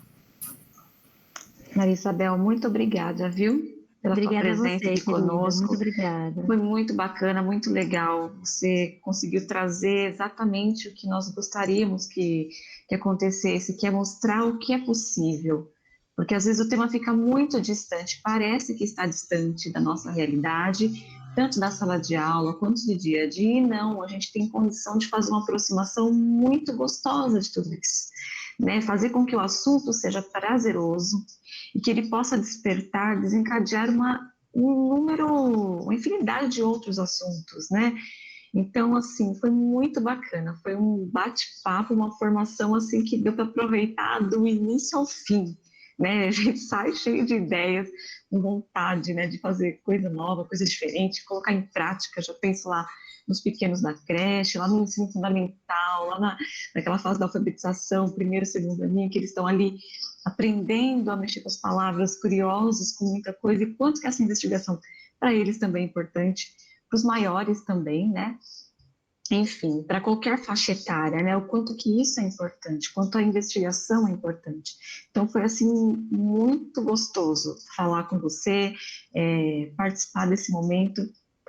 Maria Isabel, muito obrigada, viu? Pela sua presença aqui conosco. Muito obrigada. Foi muito bacana, muito legal. Você conseguiu trazer exatamente o que nós gostaríamos que acontecesse, que é mostrar o que é possível. Porque às vezes o tema fica muito distante, parece que está distante da nossa realidade, tanto da sala de aula quanto do dia a dia, e não, a gente tem condição de fazer uma aproximação muito gostosa de tudo isso, né? Fazer com que o assunto seja prazeroso e que ele possa despertar, desencadear uma infinidade de outros assuntos, né? Então, assim, foi muito bacana, foi um bate-papo, uma formação, assim, que deu para aproveitar do início ao fim, né? A gente sai cheio de ideias, com vontade, né, de fazer coisa nova, coisa diferente, colocar em prática. Já penso lá nos pequenos da creche, lá no ensino fundamental, naquela fase da alfabetização, primeiro, segundo aninho, que eles estão ali aprendendo a mexer com as palavras, curiosos com muita coisa, e quanto que essa investigação para eles também é importante, para os maiores também, né? Enfim, para qualquer faixa etária, né? O quanto que isso é importante, quanto a investigação é importante. Então, foi, assim, muito gostoso falar com você, participar desse momento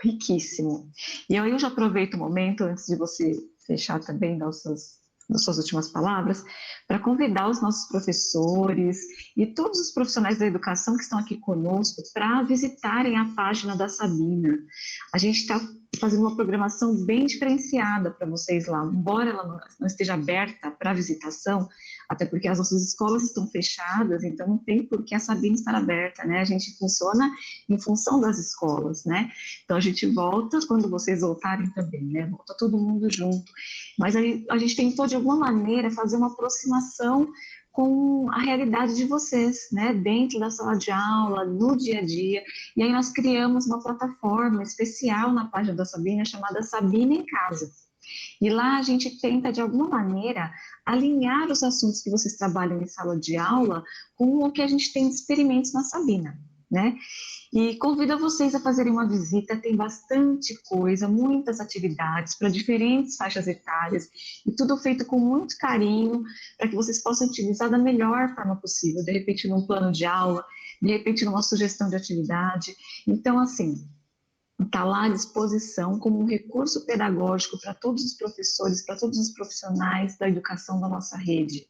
riquíssimo. E aí eu já aproveito o momento, antes de você fechar também, dar as suas últimas palavras, para convidar os nossos professores e todos os profissionais da educação que estão aqui conosco para visitarem a página da Sabina. A gente está fazendo uma programação bem diferenciada para vocês lá, embora ela não esteja aberta para visitação, até porque as nossas escolas estão fechadas, então não tem por que a Sabina estar aberta, né? A gente funciona em função das escolas, né? Então a gente volta quando vocês voltarem também, né? Volta todo mundo junto. Mas aí a gente tentou, de alguma maneira, fazer uma aproximação com a realidade de vocês, né? Dentro da sala de aula, no dia a dia. E aí nós criamos uma plataforma especial na página da Sabina, chamada Sabina em Casa. E lá a gente tenta, de alguma maneira, alinhar os assuntos que vocês trabalham em sala de aula com o que a gente tem de experimentos na Sabina, né? E convido vocês a fazerem uma visita, tem bastante coisa, muitas atividades para diferentes faixas etárias, e tudo feito com muito carinho, para que vocês possam utilizar da melhor forma possível, de repente num plano de aula, de repente numa sugestão de atividade. Então, assim, está lá à disposição como um recurso pedagógico para todos os professores, para todos os profissionais da educação da nossa rede.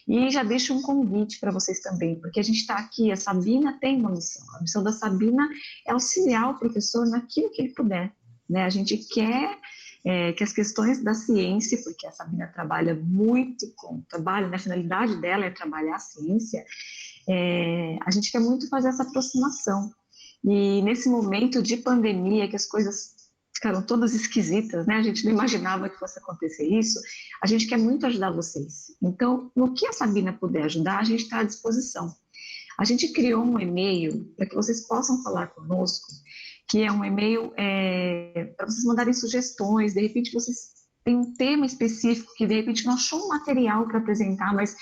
E já deixo um convite para vocês também, porque a gente está aqui, a Sabina tem uma missão. A missão da Sabina é auxiliar o professor naquilo que ele puder, né? A gente quer que as questões da ciência, porque a Sabina trabalha muito com trabalho, né? A finalidade dela é trabalhar a ciência, a gente quer muito fazer essa aproximação. E nesse momento de pandemia, que as coisas ficaram todas esquisitas, né? A gente não imaginava que fosse acontecer isso. A gente quer muito ajudar vocês. Então, no que a Sabina puder ajudar, a gente está à disposição. A gente criou um e-mail para que vocês possam falar conosco, que é um e-mail para vocês mandarem sugestões. De repente, vocês têm um tema específico que, de repente, não achou um material para apresentar, mas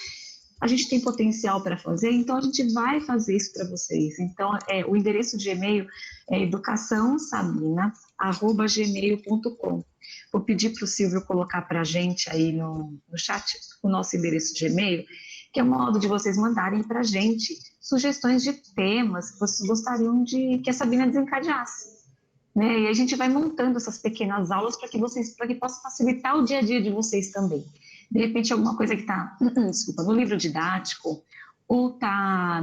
a gente tem potencial para fazer, então a gente vai fazer isso para vocês. Então, o endereço de e-mail é educaçãosabina@gmail.com. Vou pedir para o Silvio colocar para a gente aí no chat o nosso endereço de e-mail, que é um modo de vocês mandarem para a gente sugestões de temas que vocês gostariam que a Sabina desencadeasse, né? E a gente vai montando essas pequenas aulas para que possa facilitar o dia a dia de vocês também. De repente, alguma coisa que está, no livro didático, ou está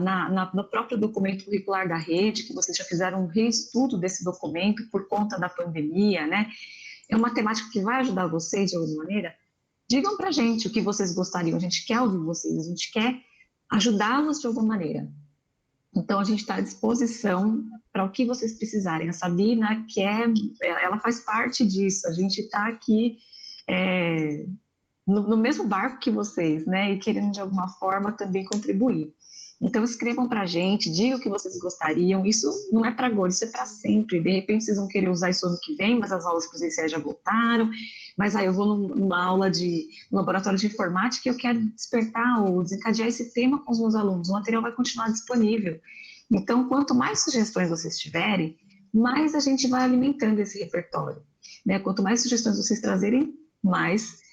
no próprio documento curricular da rede, que vocês já fizeram um reestudo desse documento por conta da pandemia, né? É uma temática que vai ajudar vocês de alguma maneira. Digam para a gente o que vocês gostariam, a gente quer ouvir vocês, a gente quer ajudá-los de alguma maneira. Então, a gente está à disposição para o que vocês precisarem. A Sabina ela faz parte disso, a gente está aqui no mesmo barco que vocês, né? E querendo de alguma forma também contribuir. Então escrevam para a gente, digam o que vocês gostariam. Isso não é para agora, isso é para sempre. De repente vocês vão querer usar isso ano que vem, mas as aulas presenciais já voltaram. Mas aí eu vou numa aula no laboratório de informática e eu quero despertar ou desencadear esse tema com os meus alunos. O material vai continuar disponível. Então, quanto mais sugestões vocês tiverem, mais a gente vai alimentando esse repertório, né? Quanto mais sugestões vocês trazerem, mais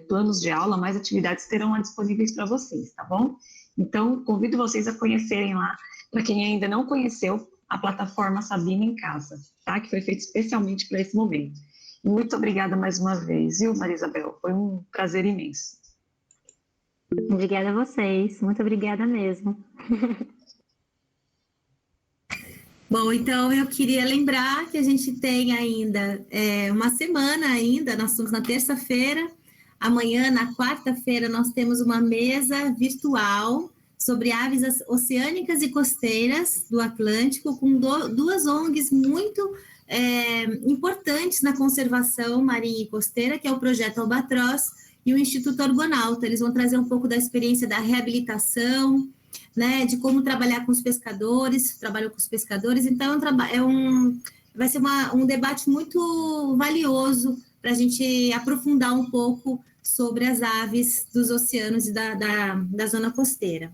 planos de aula, mais atividades terão disponíveis para vocês, tá bom? Então, convido vocês a conhecerem lá, para quem ainda não conheceu, a plataforma Sabina em Casa, tá? Que foi feita especialmente para esse momento. E muito obrigada mais uma vez, viu, Maria Isabel? Foi um prazer imenso. Obrigada a vocês, muito obrigada mesmo. Bom, então eu queria lembrar que a gente tem ainda uma semana ainda, nós estamos na terça-feira, amanhã, na quarta-feira, nós temos uma mesa virtual sobre aves oceânicas e costeiras do Atlântico, com duas ONGs muito importantes na conservação marinha e costeira, que é o Projeto Albatroz e o Instituto Argonauta. Eles vão trazer um pouco da experiência da reabilitação, né, de como trabalhar com os pescadores, trabalham com os pescadores, então vai ser um debate muito valioso para a gente aprofundar um pouco sobre as aves dos oceanos e da zona costeira.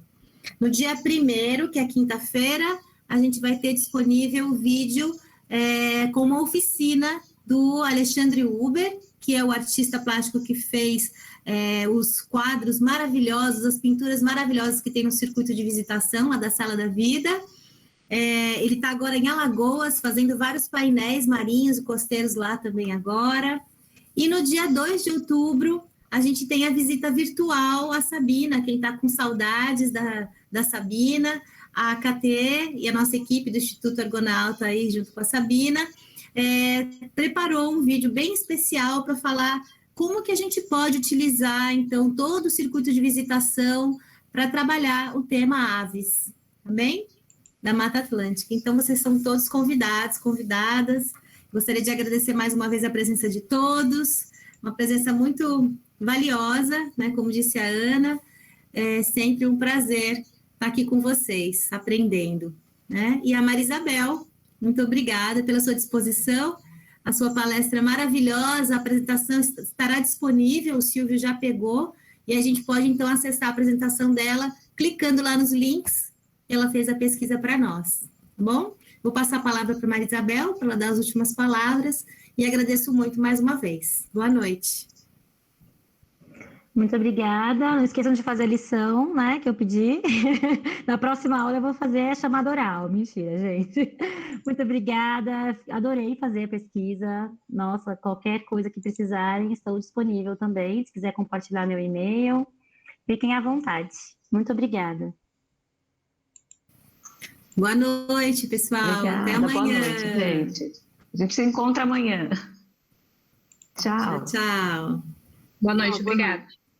No dia 1º, que é quinta-feira, a gente vai ter disponível o vídeo com uma oficina do Alexandre Huber, que é o artista plástico que fez os quadros maravilhosos, as pinturas maravilhosas que tem no circuito de visitação, lá da Sala da Vida. Ele está agora em Alagoas, fazendo vários painéis marinhos e costeiros lá também agora. E no dia 2 de outubro, a gente tem a visita virtual à Sabina. Quem está com saudades da Sabina, a KTE e a nossa equipe do Instituto Argonauta aí junto com a Sabina, preparou um vídeo bem especial para falar como que a gente pode utilizar, então, todo o circuito de visitação para trabalhar o tema aves, tá bem? Da Mata Atlântica. Então, vocês são todos convidados, convidadas. Gostaria de agradecer mais uma vez a presença de todos, uma presença muito valiosa, né? Como disse a Ana, é sempre um prazer estar aqui com vocês, aprendendo, né? E a Maria Isabel, muito obrigada pela sua disposição, a sua palestra é maravilhosa, a apresentação estará disponível, o Silvio já pegou, e a gente pode, então, acessar a apresentação dela, clicando lá nos links, que ela fez a pesquisa para nós, tá bom? Vou passar a palavra para a Maria Isabel, para ela dar as últimas palavras, e agradeço muito mais uma vez. Boa noite. Muito obrigada. Não esqueçam de fazer a lição, né, que eu pedi. Na próxima aula eu vou fazer a chamada oral. Mentira, gente. Muito obrigada. Adorei fazer a pesquisa. Nossa, qualquer coisa que precisarem, estou disponível também. Se quiser compartilhar meu e-mail, fiquem à vontade. Muito obrigada. Boa noite, pessoal. Obrigada. Até amanhã. Boa noite, gente. A gente se encontra amanhã. Tchau. Tchau, tchau. Boa noite, obrigada.